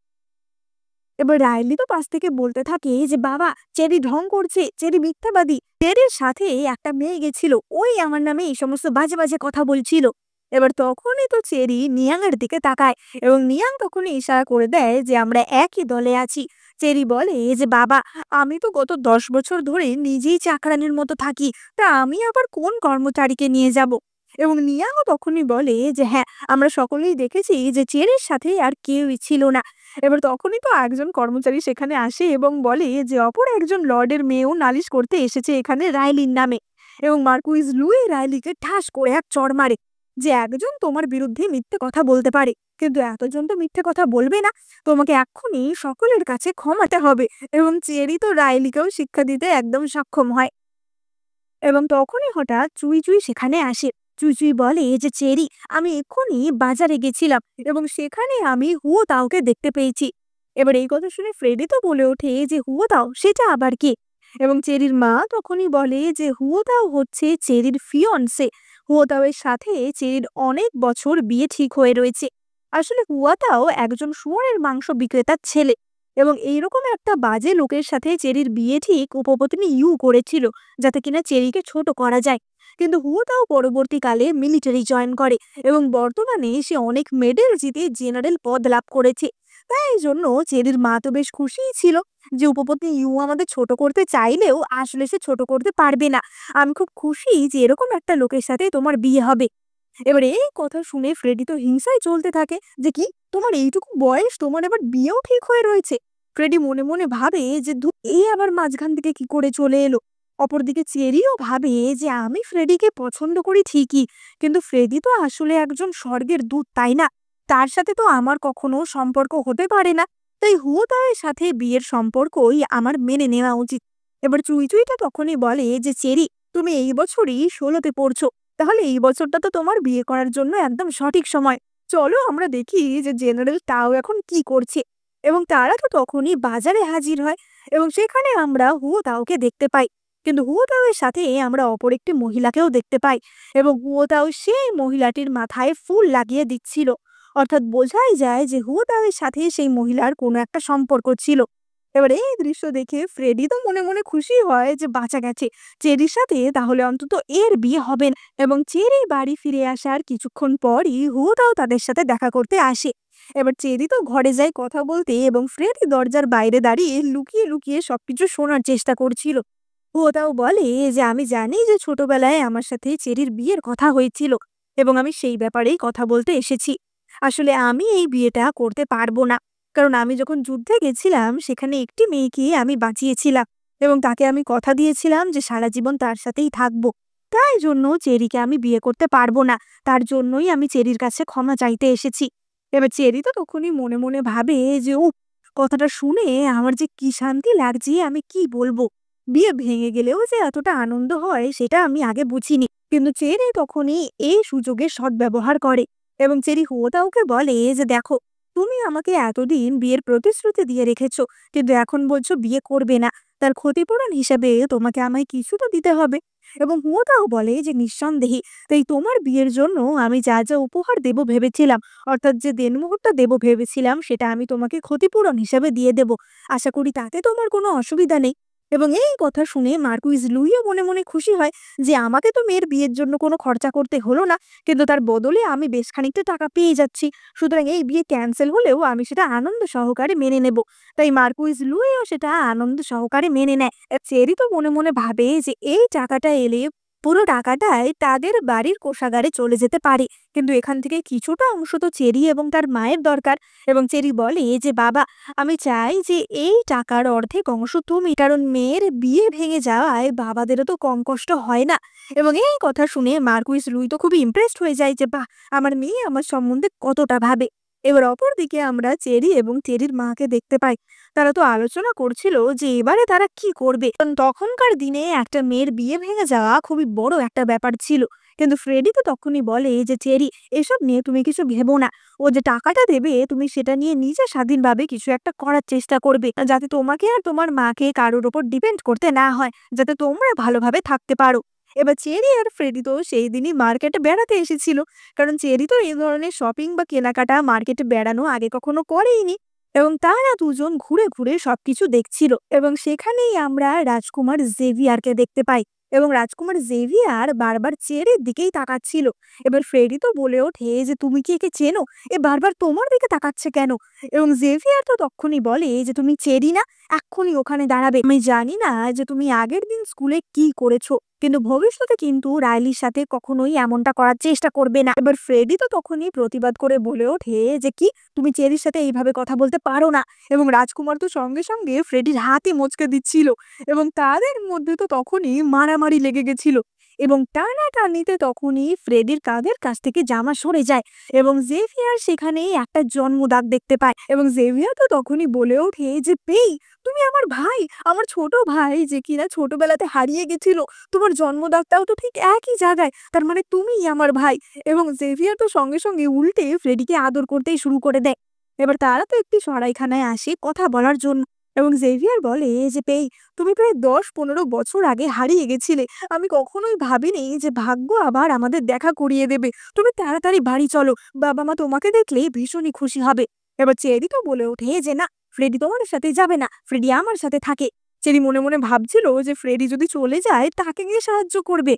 এবার রাইলি তো পাশ থেকে বলতে থাকে যে, "বাবা, চেরি ঢং করছে, চেরি মিথ্যাবাদী। চেরির সাথে একটা মেয়ে গেছিল, ওই আমার নামে এই সমস্ত বাজে বাজে কথা বলছিল।" এবার তখনই তো চেরি নিয়াং এর দিকে তাকায় এবং নিয়াং তখনই ইশারা করে দেয় যে আমরা একই দলে আছি। চেরি বলে যে, "বাবা, আমি তো গত 10 বছর ধরে নিজেই চাকরানির মতো থাকি, তা আমি আবার কোন কর্মচারীকে নিয়ে যাব?" এবং নিয়াংও তখনই বলে যে, "হ্যাঁ, আমরা সকলেই দেখেছি যে চেরির সাথে আর কেউই ছিল না।" এবার তখনই তো একজন কর্মচারী সেখানে আসে এবং বলে যে অপর একজন লর্ডের মেয়েও নালিশ করতে এসেছে এখানে রাইলির নামে। এবং মার্কুইজ লুই রাইলিকে ঠাস করে এক চড় মারে যে, "একজন তোমার বিরুদ্ধে মিথ্যে কথা বলতে পারে, কিন্তু এতজন তো মিথ্যে কথা বলবে না। তোমাকে এক্ষুনি সকলের কাছে ক্ষমাতে হবে।" এবং চেরি তো রাইলিকেও শিক্ষা দিতে একদম সক্ষম হয়। এবং তখনই হঠাৎ চুই চুই সেখানে আসে। চুই চুই বলে যে, "চেরি, আমি এক্ষুনি বাজারে গেছিলাম এবং সেখানে আমি হুয়ো তাওকে দেখতে পেয়েছি।" এবার এই কথা শুনে ফ্রেডি তো বলে ওঠে যে, "হুয়ো তাও? সেটা আবার কে?" এবং চেরির মা তখনই বলে যে হুয়ো তাও হচ্ছে চেরির ফিয়ন্সে। হুয়ো তাওয়ের সাথে চেরির অনেক বছর বিয়ে ঠিক হয়ে রয়েছে। আসলে হুয়া তাও একজন শুয়োরের মাংস বিক্রেতার ছেলে এবং এইরকম একটা বাজে লোকের সাথে চেরির বিয়ে ঠিক উপপত্নী ইউ করেছিল, যাতে কিনা চেরিকে ছোট করা যায়। কিন্তু হুয়াটাও পরবর্তীকালে মিলিটারি জয়েন করে এবং বর্তমানে সে অনেক মেডেল জিতে জেনারেল পদ লাভ করেছে। তাই এই জন্য চেরির মা তো বেশ খুশিই ছিল যে উপপত্নী ইউ আমাদের ছোট করতে চাইলেও আসলে সে ছোট করতে পারবে না। আমি খুব খুশি যে এরকম একটা লোকের সাথে তোমার বিয়ে হবে। এবার এই কথা শুনে ফ্রেডি তো হিংসায় চলতে থাকে যে, "কি? তোমার এইটুকু বয়স, তোমার আবার বিয়েও ঠিক হয়ে রয়েছে?" ফ্রেডি মনে মনে ভাবে যে, এ আবার মাঝখান থেকে কি করে চলে এলো?" অপরদিকে চেরিও ভাবে যে আমি ফ্রেডিকে পছন্দ করি ঠিকই, কিন্তু ফ্রেডি তো আসলে একজন স্বর্গের দূত, তাই না? তার সাথে তো আমার কখনো সম্পর্ক হতে পারে না। তাই হুয়োতাওয়ের সাথে বিয়ের সম্পর্কই আমার মেনে নেওয়া উচিত। এবার চুইচুইটা তখনই বলে যে চেরি, তুমি এই বছরই 16তে পড়ছো, তাহলে এই বছরটা তো তোমার বিয়ে করার জন্য একদম সঠিক সময়। চলো আমরা দেখি যে জেনারেল টাও এখন কি করছে। এবং তারা তো তখনই বাজারে হাজির হয় এবং সেখানে আমরা হুয়োতাওকে দেখতে পাই। কিন্তু হুয়োতাওয়ের সাথে আমরা অপর একটি মহিলাকেও দেখতে পাই এবং হুয়োতাও সেই মহিলাটির মাথায় ফুল লাগিয়ে দিচ্ছিল। অর্থাৎ বোঝাই যায় যে হুয়োতাওয়ের সাথে সেই মহিলার কোনো একটা সম্পর্ক ছিল। এবার এই দৃশ্য দেখে ফ্রেডি তো মনে মনে খুশি হয় যে বাঁচা গেছে, চেরির সাথে তাহলে অন্তত এর বিয়ে হবে না। এবং চেরি বাড়ি ফিরে আসার কিছুক্ষণ পরই হুয়োতাও তাদের সাথে দেখা করতে আসে। এবার চেরি তো ঘরে যায় কথা বলতে এবং ফ্রেডি দরজার বাইরে দাঁড়িয়ে লুকিয়ে লুকিয়ে সবকিছু শোনার চেষ্টা করছিল। হুয়োতাও বলে যে আমি জানি যে ছোটবেলায় আমার সাথে চেরির বিয়ের কথা হয়েছিল এবং আমি সেই ব্যাপারেই কথা বলতে এসেছি। আসলে আমি এই বিয়েটা করতে পারবো না, কারণ আমি যখন যুদ্ধে গেছিলাম সেখানে একটি মেয়েকে আমি বাঁচিয়েছিলাম এবং তাকে আমি কথা দিয়েছিলাম যে সারা জীবন তার সাথেই থাকবো। তাই জন্য চেরিকে আমি বিয়ে করতে পারবো না। তার জন্যই আমি চেরির কাছে ক্ষমা চাইতে এসেছি। এবার চেরি তো তখনই মনে মনে ভাবে যে ও, কথাটা শুনে আমার যে কি শান্তি লাগছে, আমি কি বলবো। বিয়ে ভেঙে গেলেও যে এতটা আনন্দ হয় সেটা আমি আগে বুঝিনি। কিন্তু চেরি তখনই এই সুযোগের সদ্ব্যবহার করে এবং চেরি হুয়োতাওকে বলে যে দেখো, তুমি আমাকে এতদিন বিয়ের প্রতিশ্রুতি দিয়ে রেখেছো, কিন্তু এখন বলছো বিয়ে করবে না। তার ক্ষতিপূরণ হিসেবে তোমাকে আমায় কিছু তো দিতে হবে। এবং হুয়োতাও বলে যে নিঃসন্দেহে, তাই তোমার বিয়ের জন্য আমি যা যা উপহার দেব ভেবেছিলাম, অর্থাৎ যে দেনমোহরটা দেব ভেবেছিলাম, সেটা আমি তোমাকে ক্ষতিপূরণ হিসেবে দিয়ে দেব। আশা করি তাতে তোমার কোনো অসুবিধা নেই। এবং এই কথা শুনে মার্কুইজ লুইও মনে মনে খুশি হয় যে আমাকে তো মেয়ের বিয়ের জন্য কোনো খরচা করতে হলো না, কিন্তু তার বদলে আমি বেশ খানিকটা টাকা পেয়ে যাচ্ছি। সুতরাং এই বিয়ে ক্যান্সেল হলেও আমি সেটা আনন্দ সহকারে মেনে নেব। তাই মার্কুইজ লুইও সেটা আনন্দ সহকারে মেনে নেয়। চেরি তো মনে মনে ভাবে যে এই টাকাটা এলে পুরো টাকাটাই তাদের বাড়ির কোষাগারে চলে যেতে পারে, কিন্তু এখান থেকে কিছুটা অংশ তো চেরি এবং তার মায়ের দরকার। এবং চেরি বলে যে বাবা, আমি চাই যে এই টাকার অর্ধেক অংশ তুমি, কারণ মেয়ের বিয়ে ভেঙে যাওয়ায় বাবাদেরও তো কম কষ্ট হয় না। এবং এই কথা শুনে মার্কুইস লুই তো খুবই ইমপ্রেসড হয়ে যায় যে বাহ, আমার মেয়ে আমার সম্বন্ধে কতটা ভাবে। এবার অপরদিকে আমরা চেরি এবং চেরির মাকে দেখতে পাই। তারা তো আলোচনা করছিল যে এবারে তারা কি করবে, কারণ তখনকার দিনে একটা মেয়ের বিয়ে ভেঙে যাওয়া খুবই বড় একটা ব্যাপার ছিল। কিন্তু ফ্রেডি তো তখনই বলে যে চেরি, এসব নিয়ে তুমি কিছু ভেবো না। ও যে টাকাটা দেবে তুমি সেটা নিয়ে নিজে স্বাধীনভাবে কিছু একটা করার চেষ্টা করবে, যাতে তোমাকে আর তোমার মাকে কারোর ওপর ডিপেন্ড করতে না হয়, যাতে তোমরা ভালোভাবে থাকতে পারো। এবার চেরি আর ফ্রেডি তো সেই দিনই মার্কেটে বেড়াতে এসেছিল, কারণ চেরি তো এই ধরনের শপিং বা কেনাকাটা মার্কেটে বেড়ানো আগে কখনো করেইনি। এবং তারা দুজন ঘুরে ঘুরে সবকিছু দেখছিল এবং সেখানেই আমরা রাজকুমার জেভিয়ারকে দেখতে পাই। এবং রাজকুমার জেভিয়ার বারবার চেরির দিকেই তাকাচ্ছিল। এবার ফ্রেডি তো বলে ওঠে যে তুমি কি একে চেনো? এ বারবার তোমার দিকে তাকাচ্ছে কেন? এবং জেভিয়ার তো তখনই বলে যে তুমি চেরি না, এক্ষুনি ওখানে দাঁড়াবে। আমি জানি না যে তুমি আগের দিন স্কুলে কি করেছো, কিন্তু ভবিষ্যতে কিন্তু রাইলির সাথে কখনোই এমনটা করার চেষ্টা করবে না। এবার ফ্রেডি তো তখনই প্রতিবাদ করে বলে ওঠে যে কি, তুমি চেরির সাথে এইভাবে কথা বলতে পারো না। এবং রাজকুমার তো সঙ্গে সঙ্গে ফ্রেডির হাতে মোচকে দিচ্ছিল এবং তাদের মধ্যে তো তখনই মারামারি লেগে গেছিল। এবং টানাটানিতে তখনই ফ্রেডির কাঁধের কাছ থেকে জামা সরে যায় এবং জেভিয়ার সেখানে একটা জন্মদাগ দেখতে পায়। এবং জেভিয়ার তো তখনই বলে ওঠে যে পেই, তুমি আমার ভাই, আমার ছোট ভাই যে কিনা ছোটবেলাতে হারিয়ে গেছিল। তোমার জন্মদাগটাও তো ঠিক একই জায়গায়, তার মানে তুমিই আমার ভাই। এবং জেভিয়ার তো সঙ্গে সঙ্গে উল্টে ফ্রেডিকে আদর করতেই শুরু করে দেয়। এবার তারা তো একটি সরাইখানায় আসে কথা বলার জন্য এবং জেভিয়ার বলে যে পেই, তুমি প্রায় 10-15 বছর আগে হারিয়ে গেছিলে। আমি কখনোই ভাবিনি যে ভাগ্য আবার আমাদের দেখা করিয়ে দেবে। তুমি তাড়াতাড়ি বাড়ি চলো, বাবা মা তোমাকে দেখলে ভীষণই খুশি হবে। এবার চেরি তো বলে ওঠে যে না, ফ্রেডি তোমার সাথে যাবে না, ফ্রেডি আমার সাথে থাকে। চেরি মনে মনে ভাবছিল যে ফ্রেডি যদি চলে যায় তাকে গিয়ে সাহায্য করবে,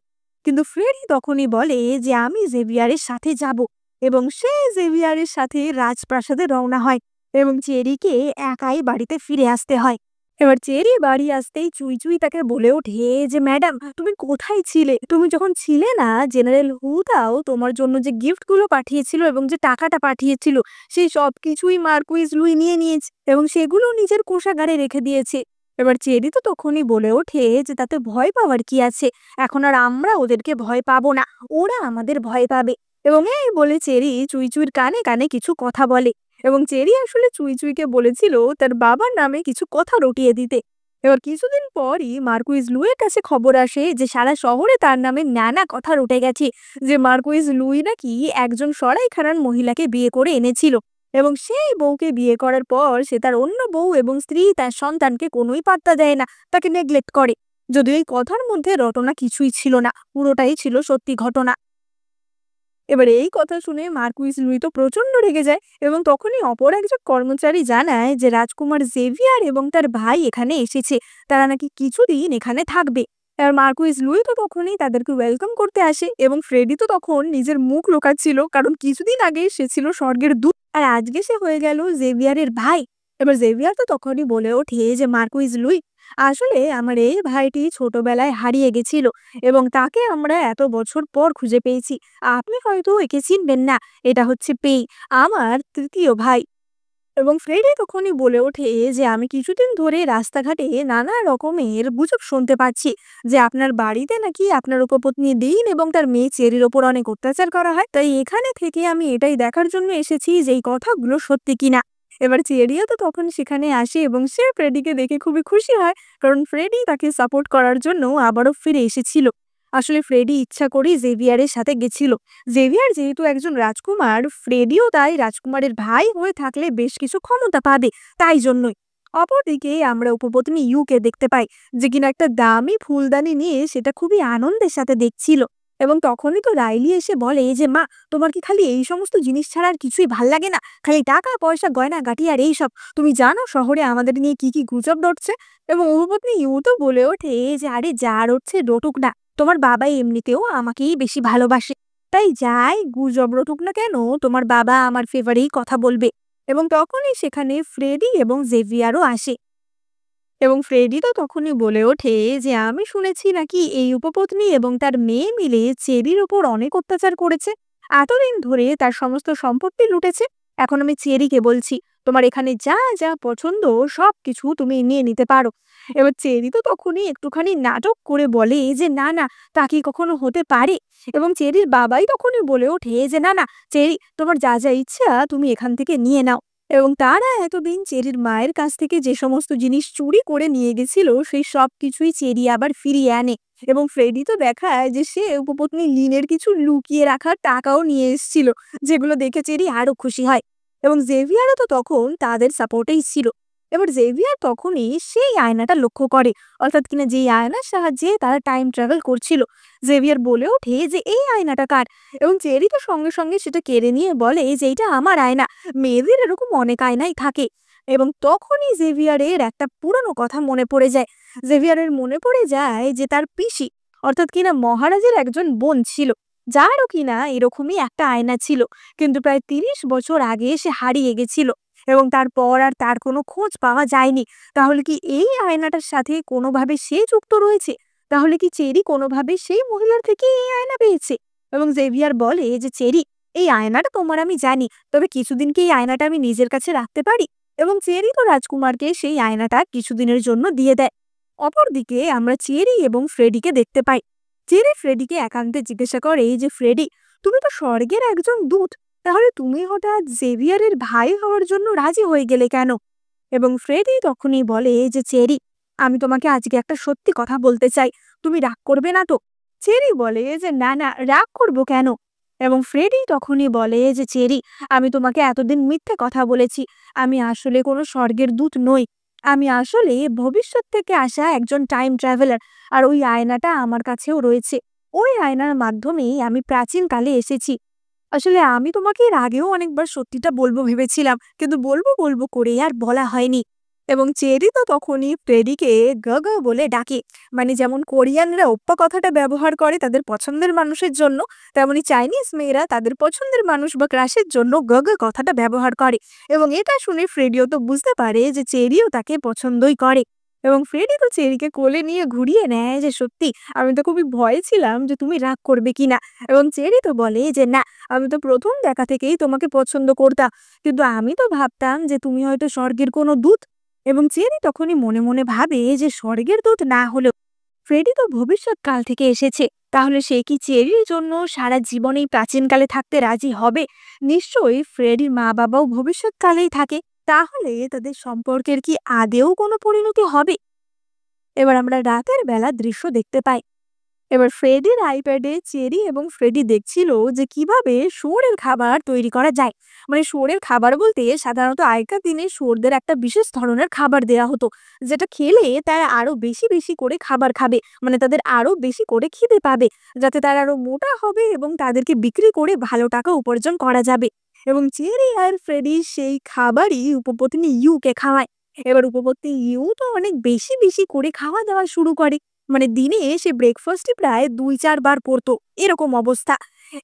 কিন্তু ফ্রেডি তখনই বলে যে আমি জেভিয়ারের সাথে যাব। এবং সে জেভিয়ারের সাথে রাজপ্রাসাদে রওনা হয় এবং চেরিকে একাই বাড়িতে ফিরে আসতে হয়। এবার চেরি বাড়ি আসতেই চুই চুই তাকে বলে ওঠে যে ম্যাডাম, তুমি কোথায় ছিলে? তুমি যখন ছিলে না, জেনারেল হুদাও তোমার জন্য যে গিফটগুলো পাঠিয়েছিল এবং যে টাকাটা পাঠিয়েছিল, সেই সব কিছুই মার্কুইজ লুই নিয়ে নিয়েছে এবং সেগুলো নিজের কোষাগারে রেখে দিয়েছে। এবার চেরি তো তখনই বলে ওঠে যে তাতে ভয় পাওয়ার কি আছে, এখন আর আমরা ওদেরকে ভয় পাবো না, ওরা আমাদের ভয় পাবে। এবং এই বলে চেরি চুই চুইর কানে কানে কিছু কথা বলে। এবং চেরি আসলে চুই চুইকে বলেছিল তার বাবার নামে কিছু কথা রটিয়ে দিতে। এবার কিছুদিন পরই মার্কুইজ লুইয়ের কাছে খবর আসে যে সারা শহরে তার নামে নানা কথা রটে গেছে, যে মার্কুইজ লুই নাকি একজন সরাইখানার মহিলাকে বিয়ে করে এনেছিল, এবং সেই বউকে বিয়ে করার পর সে তার অন্য বউ এবং স্ত্রী তার সন্তানকে কোনোই পাত্তা দেয় না, তাকে নেগলেক্ট করে। যদিও এই কথার মধ্যে রটনা কিছুই ছিল না, পুরোটাই ছিল সত্যি ঘটনা। এবার এই কথা শুনে মার্কুইস লুই তো প্রচন্ড রেগে যায়, এবং তখনই অপর একজন কর্মচারী জানায় যে রাজকুমার জেভিয়ার এবং তার ভাই এখানে এসেছে, তারা নাকি কিছুদিন এখানে থাকবে। আর মার্কুইস লুই তো তখনই তাদেরকে ওয়েলকাম করতে আসে, এবং ফ্রেডি তো তখন নিজের মুখ লুকাচ্ছিল, কারণ কিছুদিন আগে সে ছিল স্বর্গের দূত, আর আজকে সে হয়ে গেল জেভিয়ারের ভাই। এবার জেভিয়ার তো তখনই বলে ওঠে যে মার্কুইস লুই, আসলে আমার এই ভাইটি ছোটবেলায় হারিয়ে গেছিল, এবং তাকে আমরা এত বছর পর খুঁজে পেয়েছি। আপনি হয়তো একে চিনবেন না, এটা হচ্ছে পেই, আমার তৃতীয় ভাই। এবং ফ্রেডি তখনই বলে ওঠে যে আমি কিছুদিন ধরে রাস্তাঘাটে নানা রকমের গুজব শুনতে পাচ্ছি, যে আপনার বাড়িতে নাকি আপনার উপপত্নী দিন এবং তার মেয়ে চেরির ওপর অনেক অত্যাচার করা হয়, তাই এখানে থেকে আমি এটাই দেখার জন্য এসেছি যে এই কথাগুলো সত্যি কিনা। এবার চেরিও তো তখন সেখানে আসে, এবং সে ফ্রেডিকে দেখে খুবই খুশি হয়, কারণ ফ্রেডি তাকে সাপোর্ট করার জন্য আবারও ফিরে এসেছিল। আসলে ফ্রেডি ইচ্ছা করেই জেভিয়ারের সাথে গেছিল। জেভিয়ার যেহেতু একজন রাজকুমার, ফ্রেডিও তাই রাজকুমারের ভাই হয়ে থাকলে বেশ কিছু ক্ষমতা পাবে, তাই জন্যই। অপরদিকে আমরা উপপত্নী ইউকে দেখতে পাই, যে কিনা একটা দামি ফুলদানি নিয়ে সেটা খুবই আনন্দের সাথে দেখছিল। এবং তখনই তো রাইলি এসে বলে যে মা, তোমার কি খালি এই সমস্ত জিনিস ছাড়া আর কিছুই ভাল লাগে না? খালি টাকা পয়সা গয়না গাটি আর এইসব, তুমি জানো শহরে আমাদের নিয়ে কি কি গুজব রটছে? এবং উপপত্নী ইউ তো বলে ওঠে যে আরে যা রটছে রটুক না, তোমার বাবা এমনিতেও আমাকেই বেশি ভালোবাসে, তাই যাই গুজব রটুক না কেন, তোমার বাবা আমার ফেভারেই কথা বলবে। এবং তখনই সেখানে ফ্রেডি এবং জেভিয়ারও আসে। এবং ফ্রেডি তো তখনই বলে ওঠে যে আমি শুনেছি নাকি এই উপপত্নী এবং তার মেয়ে মিলে চেরির ওপর অনেক অত্যাচার করেছে, এতদিন ধরে তার সমস্ত সম্পত্তি লুটেছে। এখন আমি চেরিকে বলছি, তোমার এখানে যা যা পছন্দ সব কিছু তুমি নিয়ে নিতে পারো। এবার চেরি তো তখনই একটুখানি নাটক করে বলে যে না না, তা কি কখনো হতে পারে। এবং চেরির বাবাই তখনই বলে ওঠে যে না না, চেরি তোমার যা যা ইচ্ছা তুমি এখান থেকে নিয়ে নাও। এবং তারা এতদিন চেরির মায়ের কাছ থেকে যে সমস্ত জিনিস চুরি করে নিয়ে গেছিল সেই সব কিছুই চেরি আবার ফিরিয়ে আনে। এবং ফ্রেডি তো দেখায় যে সে উপপত্নী লিনের কিছু লুকিয়ে রাখা টাকাও নিয়ে এসেছিল, যেগুলো দেখে চেরি আরো খুশি হয়। এবং জেভিয়ারও তো তখন তাদের সাপোর্টেই ছিল। এবার জেভিয়ার তখনই সেই আয়নাটা লক্ষ্য করে, অর্থাৎ কিনা যেই আয়নার সাহায্যে তারা টাইম ট্রাভেল করছিল। জেভিয়ার বলে ওঠে যে এই আয়নাটা কার। এবং চেরি তো সঙ্গে সঙ্গে সেটা কেড়ে নিয়ে বলে যে এটা আমার আয়না, মেয়েদের এরকম অনেক আয়নাই থাকে। এবং তখনই জেভিয়ারের একটা পুরনো কথা মনে পড়ে যায়। জেভিয়ারের মনে পড়ে যায় যে তার পিসি, অর্থাৎ কিনা মহারাজের একজন বোন ছিল, যারও কিনা এরকমই একটা আয়না ছিল, কিন্তু প্রায় 30 বছর আগে সে হারিয়ে গেছিল, এবং তারপর আর তার কোনো খোঁজ পাওয়া যায়নি। তাহলে কি এই আয়নাটার সাথে কোনোভাবে সে যুক্ত রয়েছে? তাহলে কি চেরি কোনোভাবে সেই মহিলার থেকে এই আয়না পেয়েছে? এবং জেভিয়ার বলে যে চেরি, এই আয়নাটা তোমার আমি জানি, তবে কিছুদিন কি এই আয়নাটা আমি নিজের কাছে রাখতে পারি? এবং চেরি তো রাজকুমারকে সেই আয়নাটা কিছুদিনের জন্য দিয়ে দেয়। অপরদিকে আমরা চেরি এবং ফ্রেডিকে দেখতে পাই। চেরি ফ্রেডিকে একান্তে জিজ্ঞাসা করে যে ফ্রেডি, তুমি তো স্বর্গের একজন দূত, তাহলে তুমি হঠাৎ জেভিয়ারের ভাই হওয়ার জন্য রাজি হয়ে গেলে কেন? এবং ফ্রেডি তখনই বলে যে চেরি, আমি তোমাকে আজকে একটা সত্যি কথা বলতে চাই, তুমি রাগ করবে না তো? চেরি বলে যে না না, রাগ করব কেন? এবং ফ্রেডি তখনই বলে যে চেরি, আমি তোমাকে এতদিন মিথ্যে কথা বলেছি, আমি আসলে কোনো স্বর্গের দূত নই, আমি আসলে ভবিষ্যৎ থেকে আসা একজন টাইম ট্রাভেলার, আর ওই আয়নাটা আমার কাছেও রয়েছে। ওই আয়নার মাধ্যমেই আমি প্রাচীন কালে এসেছি। আসলে আমি তোমাকে এর আগেও অনেকবার সত্যিটা বলবো ভেবেছিলাম, কিন্তু বলবো বলবো করে আর বলা হয়নি। এবং চেরি তো তখনই ফ্রেডিকে গগ বলে ডাকে, মানে যেমন কোরিয়ানরা ওপ্পা কথাটা ব্যবহার করে তাদের পছন্দের মানুষের জন্য, তেমনি চাইনিজ মেয়েরা তাদের পছন্দের মানুষ বা ক্রাশের জন্য গগ কথাটা ব্যবহার করে। এবং এটা শুনে ফ্রেডিও তো বুঝতে পারে যে চেরিও তাকে পছন্দই করে। এবং ফ্রেডি তো চেরিকে কোলে নিয়ে ঘুরিয়ে নেয় যে সত্যি আমি তো খুবই ভয়ে ছিলাম যে তুমি রাগ করবে কিনা। এবং চেরি তো বলে যে না, আমি তো প্রথম দেখা থেকেই তোমাকে পছন্দ করতাম, কিন্তু আমি তো ভাবতাম যে তুমি হয়তো স্বর্গের কোনো দূত। এবং চেরি তখনই মনে মনে ভাবে যে স্বর্গের দূত না হলেও ফ্রেডি তো ভবিষ্যৎকাল থেকে এসেছে, তাহলে সে কি চেরির জন্য সারা জীবনেই প্রাচীনকালে থাকতে রাজি হবে? নিশ্চয়ই ফ্রেডির মা বাবাও ভবিষ্যৎকালেই থাকে। তাহলে তাদের সম্পর্কের কি আদেও কোনো পরিণতি হবে? এবার আমরা রাতের বেলা দৃশ্য দেখতে পাই। এবার ফ্রেডির আইপ্যাডে চেরি এবং ফ্রেডি দেখছিল যে কিভাবে শুয়োরের খাবার তৈরি করা যায়। মানে শুয়োরের খাবার বলতে সাধারণত আগেকার দিনে শুয়োরদের একটা বিশেষ ধরনের খাবার দেয়া হতো, যেটা খেলে তারা আরো বেশি বেশি করে খাবার খাবে, মানে তাদের আরো বেশি করে খিদে পাবে, যাতে তারা আরো মোটা হবে এবং তাদেরকে বিক্রি করে ভালো টাকা উপার্জন করা যাবে। এবং চেরি আর ফ্রেডি সেই খাবারই উপপত্নী ইউকে খাওয়ায়। এবার উপপত্নী ইউ তো অনেক বেশি বেশি করে খাওয়া দাওয়া শুরু করে, মানে দিনে সে ব্রেকফাস্টই প্রায় ২-৪ বার পড়তো, এরকম অবস্থা।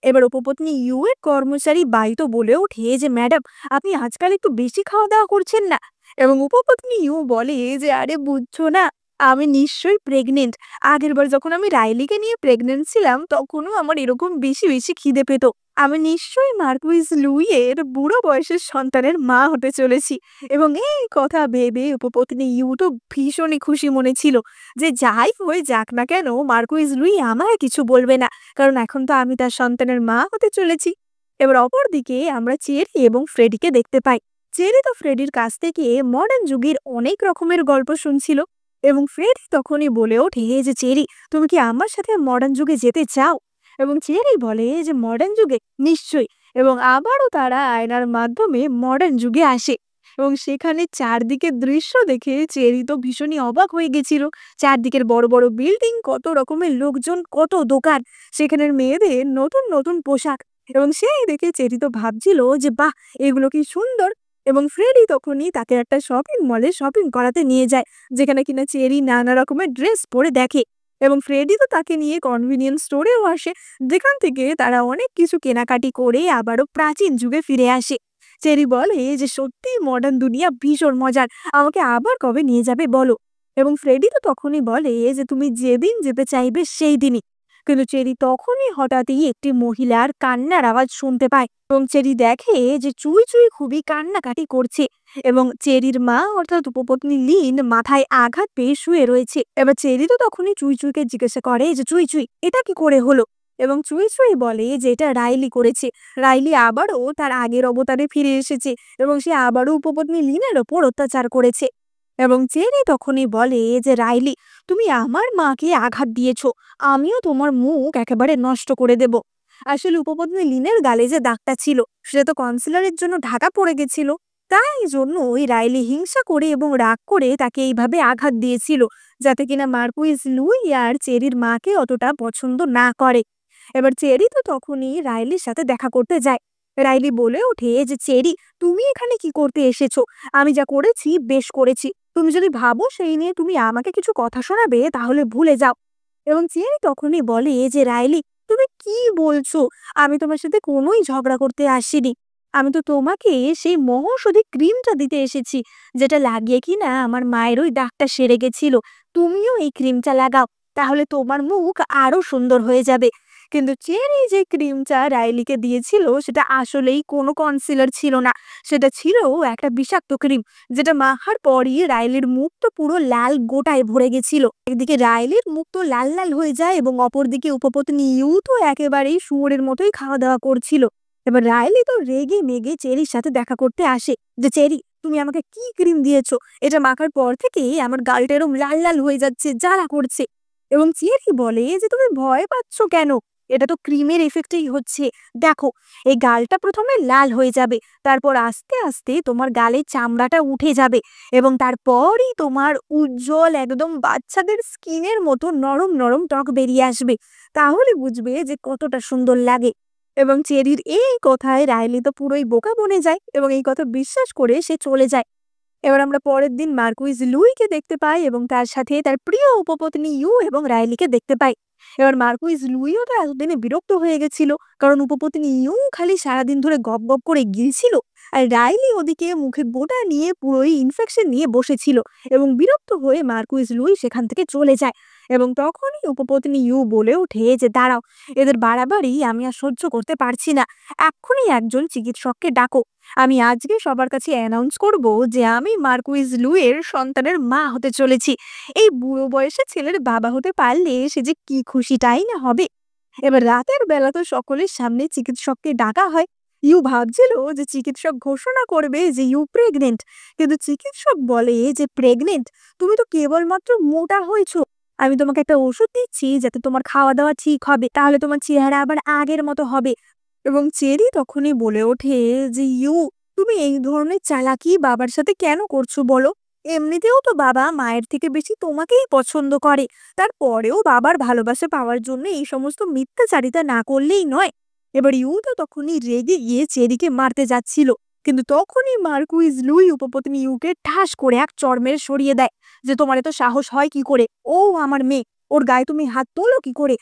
এবার উপপত্নী ইউ এর কর্মচারী বাই তো বলে ওঠে যে, ম্যাডাম, আপনি আজকাল একটু বেশি খাওয়া দাওয়া করছেন না? এবং উপপত্নী ইউ বলে যে, আরে বুঝছো না, আমি নিশ্চয়ই প্রেগনেন্ট। আগেরবার যখন আমি রাইলিকে নিয়ে প্রেগনেন্ট ছিলাম তখনও আমার এরকম বেশি বেশি খিদে পেত। আমি নিশ্চয়ই মার্কুইস লুইয়ের বুড়ো বয়সের সন্তানের মা হতে চলেছি। এবং এই কথা ভেবে উপপত্নী ইউ তো ভীষণই খুশি মনে ছিল যে যাই হয়ে যাক না কেন মার্কুইস লুই আমায় কিছু বলবে না, কারণ এখন তো আমি তার সন্তানের মা হতে চলেছি। এবার অপরদিকে আমরা চেরি এবং ফ্রেডিকে দেখতে পাই। চেরি তো ফ্রেডির কাছ থেকে মডার্ন যুগের অনেক রকমের গল্প শুনছিল এবং ফ্রেডি তখনই বলে ওঠে যে, চেরি, তুমি কি আমার সাথে মডার্ন যুগে যেতে চাও? এবং চেরি বলে যে, মডার্ন যুগে? নিশ্চয়ই। এবং আবারও তারা আয়নার মাধ্যমে মডার্ন যুগে আসে এবং সেখানে চারদিকের দৃশ্য দেখে চেরি তো ভীষণই অবাক হয়ে গেছিল। চারদিকের বড় বড় বিল্ডিং, কত রকমের লোকজন, কত দোকান, সেখানের মেয়েদের নতুন নতুন পোশাক। এবং সেই দেখে চেরি তো ভাবছিল যে, বাহ, এগুলো কি সুন্দর। এবং ফ্রেডি তখনই তাকে একটা শপিং মলে শপিং করাতে নিয়ে যায়, যেখানে কিনা চেরি নানা রকমের ড্রেস পরে দেখে। এবং ফ্রেডি তো তাকে নিয়ে কনভিনিয়েন্স স্টোরেও আসে, যেখান থেকে তারা অনেক কিছু কেনাকাটি করে আবারও প্রাচীন যুগে ফিরে আসে। চেরি বলে যে, সত্যি মডার্ন দুনিয়া ভীষণ মজার, আমাকে আবার কবে নিয়ে যাবে বলো? এবং ফ্রেডি তো তখনই বলে যে, তুমি যেদিন যেতে চাইবে সেই দিনই। কিন্তু চেরি তখনই হঠাৎই একটি মহিলার কান্নার আওয়াজ শুনতে পায় এবং চেরি দেখে যে চুই চুই খুবই কান্নাকাটি করছে এবং চেরির মা অর্থাৎ উপপত্নী লিন মাথায় আঘাত পেয়ে শুয়ে রয়েছে। এবার চেরি তো তখনই চুই চুইকে জিজ্ঞাসা করে যে, চুই চুই, এটা কি করে হলো? এবং চুই চুই বলে যে এটা রাইলি করেছে। রাইলি আবারও তার আগের অবতারে ফিরে এসেছে এবং সে আবারও উপপত্নী লিনের ওপর অত্যাচার করেছে। এবং চেরি তখনই বলে যে, রাইলি, তুমি আমার মাকে আঘাত দিয়েছো, আমিও তোমার মুখ একেবারে নষ্ট করে দেব। আসলে উপপত্নী লিনের গালে যে দাগটা ছিল সেটা তো কনসিলারের জন্য ঢাকা পড়ে গেছিল, তাই জন্য ওই রাইলি হিংসা করে এবং রাগ করে তাকে এইভাবে আঘাত দিয়েছিল, যাতে কিনা মার্কুইস লুই আর চেরির মাকে অতটা পছন্দ না করে। এবার চেরি তো তখনই রাইলির সাথে দেখা করতে যায়। রাইলি বলে ওঠে যে, চেরি, তুমি এখানে কি করতে এসেছো? আমি যা করেছি বেশ করেছি। তুমি যদি ভাবো সেই নিয়ে তুমি আমাকে কিছু কথা শোনাবে তাহলে ভুলে যাও। এবং চেরি তখনই বলে যে, রাইলি, তুমি কি বলছো? আমি তোমার সাথে কোনোই ঝগড়া করতে আসিনি। আমি তো তোমাকে সেই মহৌষধি ক্রিমটা দিতে এসেছি, যেটা লাগিয়ে কিনা আমার মায়ের ওই দাগটা সেরে গেছিল। তুমিও এই ক্রিমটা লাগাও, তাহলে তোমার মুখ আরো সুন্দর হয়ে যাবে। কিন্তু চেরি যে ক্রিমটা রাইলিকে দিয়েছিল সেটা আসলেই কোনো কনসিলার ছিল না, সেটা ছিল একটা বিষাক্ত ক্রিম, যেটা মাখার পরই রাইলির মুখ তো পুরো লাল গোটায় ভরে গেছিল। একদিকে রাইলির মুখ তো লাল লাল হয়ে যায় এবং অপরদিকে উপপত্নী ইউ তো একেবারেই শুয়োরের মতোই খাওয়া দাওয়া করছিল। এবার রাইলি তো রেগে মেগে চেরির সাথে দেখা করতে আসে যে, চেরি, তুমি আমাকে কি ক্রিম দিয়েছো? এটা মাখার পর থেকেই আমার গালটা এরম লাল লাল হয়ে যাচ্ছে, জ্বালা করছে। এবং চেরি বলে যে, তুমি ভয় পাচ্ছ কেন? এটা তো ক্রিমের এফেক্টেই হচ্ছে। দেখো, এই গালটা প্রথমে লাল হয়ে যাবে, তারপর আস্তে আস্তে তোমার গালের চামড়াটা উঠে যাবে এবং তারপরই তোমার উজ্জ্বল একদম বাচ্চাদের স্কিনের মতো নরম নরম ত্বক বেরিয়ে আসবে। তাহলে বুঝবে যে কতটা সুন্দর লাগে। এবং চেরির এই কথায় রাইলি তো পুরোই বোকা বনে যায় এবং এই কথা বিশ্বাস করে সে চলে যায়। এবার আমরা পরের দিন মার্কুইস লুইকে দেখতে পাই এবং তার সাথে তার প্রিয় উপপত্নী ইউ এবং রাইলিকে দেখতে পাই। এবার মার্কুইস লুইও তো এতদিনে বিরক্ত হয়ে গেছিল, কারণ উপপত্নী ইউ খালি সারাদিন ধরে গপ গপ করে গিলছিল আর রাইলি ওদিকে মুখে গোটা নিয়ে পুরোই ইনফেকশন নিয়ে বসেছিল এবং বিরক্ত হয়ে মার্কুইস লুই সেখান থেকে চলে যায়। এবং তখনই উপপত্নী ইউ বলে ওঠে যে দাঁড়াও, এদের বাড়াবাড়ি আমি আর সহ্য করতে পারছি না, এক্ষুনি একজন চিকিৎসককে ডাকো। আমি আজকে সবার কাছে অ্যানাউন্স করব যে আমি মার্কুইস লুইয়ের সন্তানের মা হতে চলেছি। এই বুড়ো বয়সে ছেলের বাবা হতে পারলে সে যে কি খুশিটাই না হবে। এবার রাতের বেলা তো সকলের সামনে চিকিৎসককে ডাকা হয়। ইউ ভাবছিল যে চিকিৎসক ঘোষণা করবে যে ইউ প্রেগনেন্ট, কিন্তু চিকিৎসক বলে যে প্রেগনেন্ট? তুমি তো কেবলমাত্র মোটা হয়েছো। আমি তোমাকে একটা ওষুধ দিচ্ছি যাতে তোমার খাওয়া দাওয়া ঠিক হবে, তাহলে তোমার চেহারা আবার আগের মতো হবে। এবং চেরি তখনই বলে ওঠে যে ইউ, তুমি এই ধরনের চালাকি বাবার সাথে কেন করছো বলো? এমনিতেও তো বাবা মায়ের থেকে বেশি তোমাকেই পছন্দ করে, তারপরেও বাবার ভালোবাসা পাওয়ার জন্য এই সমস্ত মিথ্যাচারিতা না করলেই নয়। এবার ইউ তো তখনই রেগে গিয়ে চেরিকে মারতে যাচ্ছিল, কিন্তু তখনই মার্কুইজ লুই উপপত্নী ইউকে ঠাস করে এক চড় মেরে সরিয়ে দেয় যে তোমার এত সাহস হয় কি করে? ও আমার মেয়ে, ওর গায়ে তুমি হাত তোলো কি করে?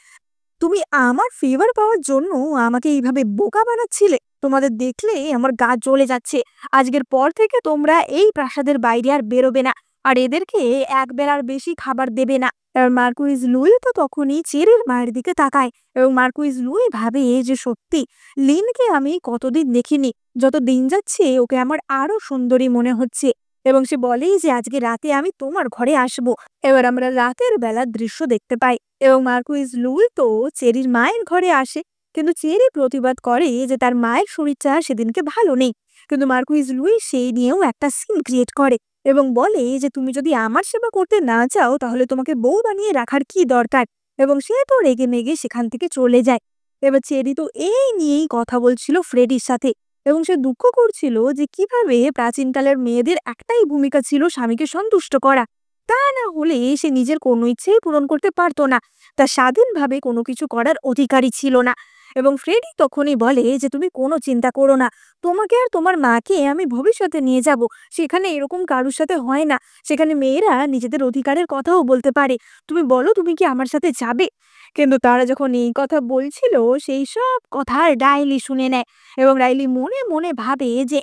তুমি আমার ফেভার পাওয়ার জন্য আমাকে এইভাবে বোকা বানাচ্ছিলে? তোমাদের দেখলে আমার গা জ্বলে যাচ্ছে। আজকের পর থেকে তোমরা এই প্রাসাদের বাইরে আর বেরোবে না, আর এদেরকে এক বেলার বেশি খাবার দেবে না। আর মার্কুইজ লুই তো তখনই চেরির মায়ের দিকে তাকায় এবং মার্কুইজ লুই ভাবে যে সত্যি লিনকে আমি কতদিন দেখিনি, যত দিন যাচ্ছে ওকে আমার আরো সুন্দরী মনে হচ্ছে। এবং সে বলে যে আজকে রাতে আমি তোমার ঘরে আসব। এবার আমরা রাতের বেলার দৃশ্য দেখতে পাই এবং মার্কুইজ লুই তো চেরির মায়ের ঘরে আসে, কিন্তু চেরি প্রতিবাদ করে যে তার মায়ের শরীরটা সেদিনকে ভালো নেই। কিন্তু মার্কুইজ লুই সেই নিয়েও একটা সিন ক্রিয়েট করে এবং বলে যে তুমি যদি আমার সেবা করতে না চাও তাহলে তোমাকে বউ বানিয়ে রাখার কি দরকার। এবং সে তো রেগে মেগে সেখান থেকে চলে যায়। এবার চেরি তো এই নিয়েই কথা বলছিল ফ্রেডির সাথে এবং সে দুঃখ করছিল যে কিভাবে প্রাচীনকালের মেয়েদের একটাই ভূমিকা ছিল স্বামীকে সন্তুষ্ট করা, তা না হলে সে নিজের কোনো ইচ্ছেই পূরণ করতে পারতো না, তার স্বাধীনভাবে কোনো কিছু করার অধিকারী ছিল না। এবং ফ্রেডি তখনই বলে যে তুমি কোনো চিন্তা করো না, তোমাকে আর তোমার মাকে আমি ভবিষ্যতে নিয়ে যাব, সেখানে এরকম কারোর সাথে হয় না, সেখানে মেয়েরা নিজেদের অধিকারের কথাও বলতে পারে। তুমি বলো তুমি কি আমার সাথে যাবে? কিন্তু তারা যখন এই কথা বলছিল সেই সব কথা রাইলি শুনে নেয় এবং রাইলি মনে মনে ভাবে যে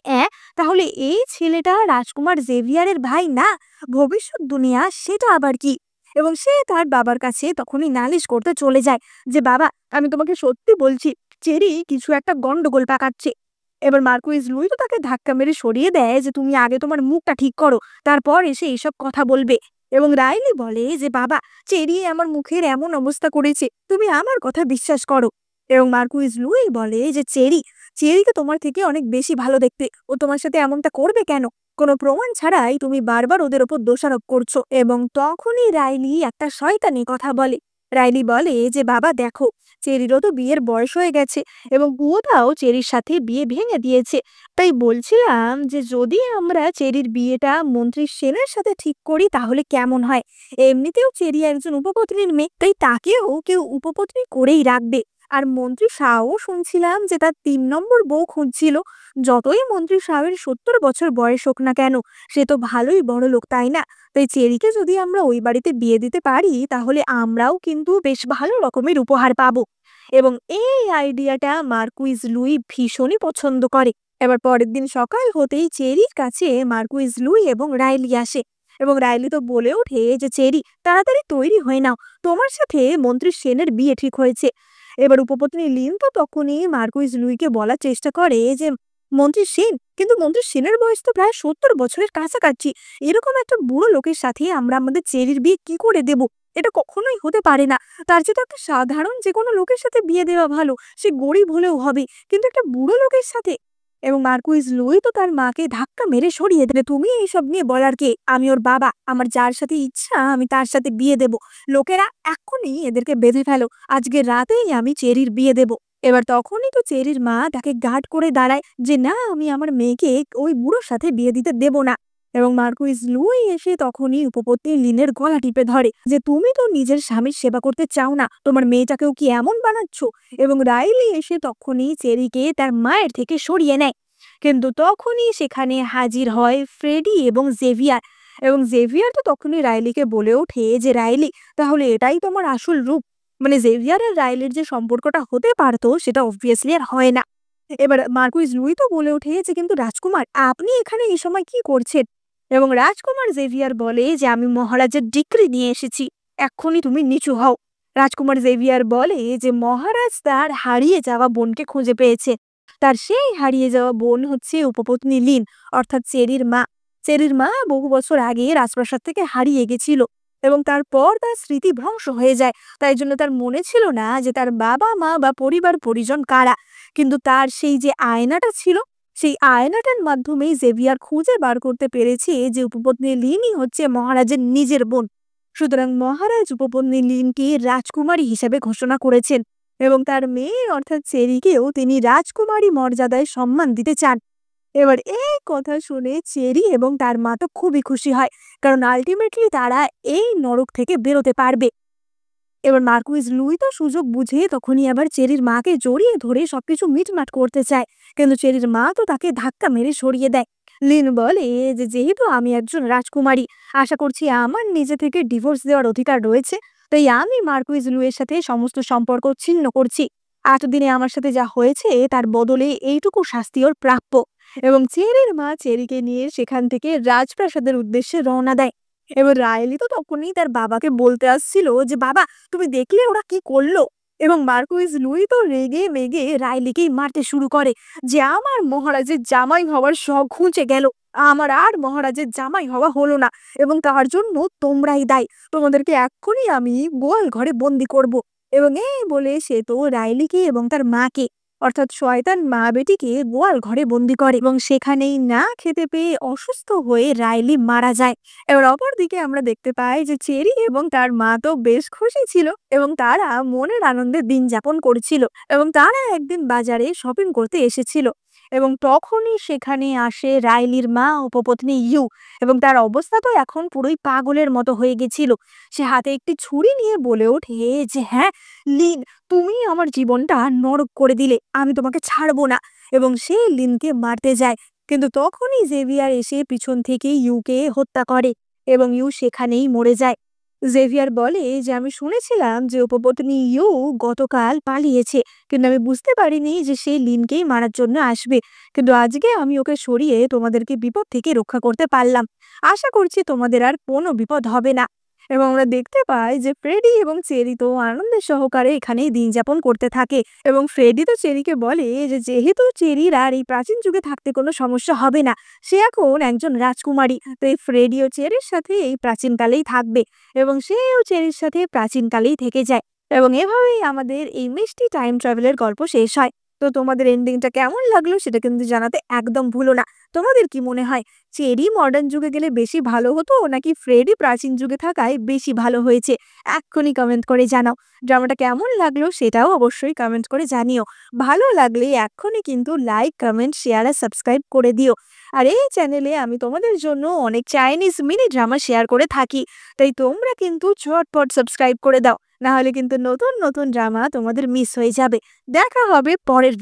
তাহলে এই ছেলেটা রাজকুমার জেভিয়ারের ভাই না? ভবিষ্যৎ দুনিয়া সেটা আবার কি? এবং সে তার বাবার কাছে তখনই নালিশ করতে চলে যায় যে বাবা, আমি তোমাকে সত্যি বলছি, চেরি কিছু একটা গন্ডগোল পাকাচ্ছে। এবার মার্কুইজ লুই তো তাকে ধাক্কা মেরে সরিয়ে দেয় যে তুমি আগে তোমার মুখটা ঠিক করো, তারপর এসে এইসব কথা বলবে। এবং রাইলি বলে যে বাবা, চেরি আমার মুখের এমন অবস্থা করেছে, তুমি আমার কথা বিশ্বাস করো। এবং মার্কুইজ লুই বলে যে চেরিকে তোমার থেকে অনেক বেশি ভালো দেখতে, ও তোমার সাথে এমনটা করবে কেন? কোনো প্রমাণ ছাড়াই তুমি বারবার ওদের ওপর দোষারোপ করছো। এবং তখনই রাইলি একটা শয়তানি কথা বলে। রাইলি বলে যে বাবা দেখো, চেরিরও তো বিয়ের বয়স হয়ে গেছে এবং বুয়োটাও চেরির সাথে বিয়ে ভেঙে দিয়েছে। তাই বলছিলাম যে যদি আমরা চেরির বিয়েটা মন্ত্রী সেনের সাথে ঠিক করি তাহলে কেমন হয়? এমনিতেও চেরি একজন উপপত্নীর মেয়ে, তাই তাকেও কেউ উপপত্নী করেই রাখবে। আর মন্ত্রী শাহও শুনছিলাম যে তার 3 নম্বর বউ খুঁজছিল। যতই মন্ত্রী শাহের 70 বছর বয়স হোক না কেন, সে তো ভালোই বড় লোক, তাই না? তাই চেরিকে যদি আমরা ওই বাড়িতে বিয়ে দিতে পারি তাহলে আমরাও কিন্তু বেশ ভালো রকমের উপহার পাবো। এবং এই আইডিয়াটা মার্কুইজ লুই ভীষণই পছন্দ করে। এবার পরের দিন সকাল হতেই চেরির কাছে মার্কুইজ লুই এবং রাইলি আসে এবং রাইলি তো বলে ওঠে যে চেরি, তাড়াতাড়ি তৈরি হয়ে নাও, তোমার সাথে মন্ত্রী সেনের বিয়ে ঠিক হয়েছে। এবার উপপত্নী লিন তো তখনই মার্কুইজ লুইকে বলার চেষ্টা করে যে মন্ত্রী সেন, কিন্তু মন্ত্রী সেনের বয়স তো প্রায় 70 বছরের কাছাকাছি, এরকম একটা বুড়ো লোকের সাথে আমরা আমাদের চেরির বিয়ে কি করে দেব? এটা কখনোই হতে পারে না। তার চেয়ে তো একটা সাধারণ যে কোনো লোকের সাথে বিয়ে দেওয়া ভালো, সে গরিব হলেও হবে, কিন্তু একটা বুড়ো লোকের সাথে। এবং মার্কুইজ লুই তো তার মাকে ধাক্কা মেরে সরিয়ে দেবে, তুমি এইসব নিয়ে বলার কে? আমি ওর বাবা, আমার যার সাথে ইচ্ছা আমি তার সাথে বিয়ে দেব। লোকেরা এক্ষুনি এদেরকে বেঁধে ফেলো, আজকে রাতেই আমি চেরির বিয়ে দেব। এবার তখনই তো চেরির মা তাকে গার্ড করে দাঁড়ায় যে না, আমি আমার মেয়েকে ওই বুড়োর সাথে বিয়ে দিতে দেব না। এবং মার্কুইজ লুই এসে তখনই উপপত্নী লিনের গলা টিপে ধরে যে তুমি তো নিজের স্বামীর সেবা করতে চাও না, তোমার মেয়েটাকেও কি এমন বানাচ্ছ? এবং রাইলি এসে তখনই চেরিকে তার মায়ের থেকে সরিয়ে নেয়। কিন্তু তখনই সেখানে হাজির হয় ফ্রেডি এবং জেভিয়ার। এবং জেভিয়ার তো তখনই রাইলিকে বলে ওঠে যে রাইলি, তাহলে এটাই তোমার আসল রূপ? মানে জেভিয়ার আর রাইলির যে সম্পর্কটা হতে পারতো সেটা অবভিয়াসলি আর হয় না। এবার মার্কুইস লুই তো বলে ওঠে যে, কিন্তু রাজকুমার আপনি এখানে এই সময় কি করছেন? এবং রাজকুমার জেভিয়ার বলে যে, আমি মহারাজের ডিক্রি নিয়ে এসেছি, এক্ষুনি তুমি নিচু হও। রাজকুমার জেভিয়ার বলে যে মহারাজ তার হারিয়ে যাওয়া বোনকে খুঁজে পেয়েছে। তার সেই হারিয়ে যাওয়া বোন হচ্ছে উপপত্নী লিন, অর্থাৎ চেরির মা। চেরির মা বহু বছর আগে রাজপ্রাসাদ থেকে হারিয়ে গেছিল এবং তারপর তার স্মৃতি ভ্রংশ হয়ে যায়। তাই জন্য তার মনে ছিল না যে তার বাবা মা বা পরিবার পরিজন কারা। কিন্তু তার সেই যে আয়নাটা ছিল, সেই আয়নাটার মাধ্যমেই জেভিয়ার খুঁজে বার করতে পেরেছে যে উপপত্নী লিনই হচ্ছে মহারাজের নিজের বোন। সুতরাং মহারাজ উপপত্নী লিনকে রাজকুমারী হিসেবে ঘোষণা করেছেন এবং তার মেয়ে অর্থাৎ চেরিকেও তিনি রাজকুমারী মর্যাদায় সম্মান দিতে চান। এবার এই কথা শুনে চেরি এবং তার মা তো খুবই খুশি হয়, কারণ আলটিমেটলি তারা এই নরক থেকে বেরোতে পারবে। এবার মার্কুইস লুই তো সুযোগ বুঝে তখনই আবার চেরির মাকে জড়িয়ে ধরে সবকিছু মিটমাট করতে চায়, কিন্তু চেরির মা তো তাকে ধাক্কা মেরে সরিয়ে দেয়। লিন বলে যে যেহেতু আমি একজন রাজকুমারী, আশা করছি আমার নিজে থেকে ডিভোর্স দেওয়ার অধিকার রয়েছে, তাই আমি মার্কুইস লুইয়ের সাথে সমস্ত সম্পর্ক ছিন্ন করছি। এতদিনে আমার সাথে যা হয়েছে তার বদলে এইটুকু শাস্তি ওর প্রাপ্য। এবং চেরির মা চেরিকে নিয়ে সেখান থেকে রাজপ্রাসাদের উদ্দেশ্যে রওনা দেয়। এবার রাইলি তো তখনই তার বাবাকে বলতে আসছিল যে, বাবা তুমি দেখলে ওরা কি করলো? এবং মার্কুইস লুই তো রেগে মেগে রাইলিকেই মারতে শুরু করে যে, আমার মহারাজের জামাই হওয়ার শখ ঘুচে গেল, আমার আর মহারাজের জামাই হওয়া হলো না এবং তার জন্য তোমরাই দায়ী, তোমাদেরকে এক্ষুনি আমি গোয়াল ঘরে বন্দি করব। এবং এই বলে সে তো রাইলিকে এবং তার মাকে অর্থাৎ শয়তান মা বেটিকে গোয়াল ঘরে বন্দি করে এবং সেখানেই না খেতে পেয়ে অসুস্থ হয়ে রাইলি মারা যায়। এবার অপরদিকে আমরা দেখতে পাই যে চেরি এবং তার মা তো বেশ খুশি ছিল এবং তারা মনের আনন্দে দিন যাপন করছিল এবং তারা একদিন বাজারে শপিং করতে এসেছিল এবং তখনই সেখানে আসে রাইলির মা উপপত্নী ইউ এবং তার অবস্থা তো এখন পুরোই পাগলের মতো হয়ে গেছিল। সে হাতে একটি ছুরি নিয়ে বলে ওঠে যে, হ্যাঁ লিন, তুমি আমার জীবনটা নরক করে দিলে, আমি তোমাকে ছাড়বো না। এবং সে লিনকে মারতে যায়, কিন্তু তখনই জেভিয়ার এসে পিছন থেকে ইউকে হত্যা করে এবং ইউ সেখানেই মরে যায়। জেভিয়ার বলে যে, আমি শুনেছিলাম যে উপপত্নী ইউ গতকাল পালিয়েছে, কিন্তু আমি বুঝতে পারিনি যে সে লিনকেই মারার জন্য আসবে। কিন্তু আজকে আমি ওকে সরিয়ে তোমাদেরকে বিপদ থেকে রক্ষা করতে পারলাম। আশা করছি তোমাদের আর কোনো বিপদ হবে না। এবং আমরা দেখতে পাই যে ফ্রেডি এবং চেরি তো আনন্দের সহকারে এখানেই দিন যাপন করতে থাকে এবং ফ্রেডি তো চেরিকে বলে যে যেহেতু চেরির আর এই প্রাচীন যুগে থাকতে কোনো সমস্যা হবে না, সে এখন একজন রাজকুমারী, তাই ফ্রেডি ও চেরির সাথে এই প্রাচীনকালেই থাকবে এবং সেও চেরির সাথে প্রাচীনকালেই থেকে যায়। এবং এভাবেই আমাদের এই মিষ্টি টাইম ট্রাভেলের গল্প শেষ হয়। তো তোমাদের এন্ডিংটা কেমন লাগলো সেটা কিন্তু জানাতে একদম ভুলো না। তোমাদের কি মনে হয়, চেরি মডার্ন যুগে গেলে বেশি ভালো হতো নাকি ফ্রেডি প্রাচীন যুগে থাকায় বেশি ভালো হয়েছে? এক্ষুনি কমেন্ট করে জানাও। ড্রামাটা কেমন লাগলো সেটাও অবশ্যই কমেন্ট করে জানিও। ভালো লাগলে এক্ষুনি কিন্তু লাইক, কমেন্ট, শেয়ার আর সাবস্ক্রাইব করে দিও। আর এই চ্যানেলে আমি তোমাদের জন্য অনেক চাইনিজ মিনি ড্রামা শেয়ার করে থাকি, তাই তোমরা কিন্তু ঝটপট সাবস্ক্রাইব করে দাও, না হলে কিন্তু নতুন নতুন ড্রামা তোমাদের মিস হয়ে যাবে। দেখা হবে পরের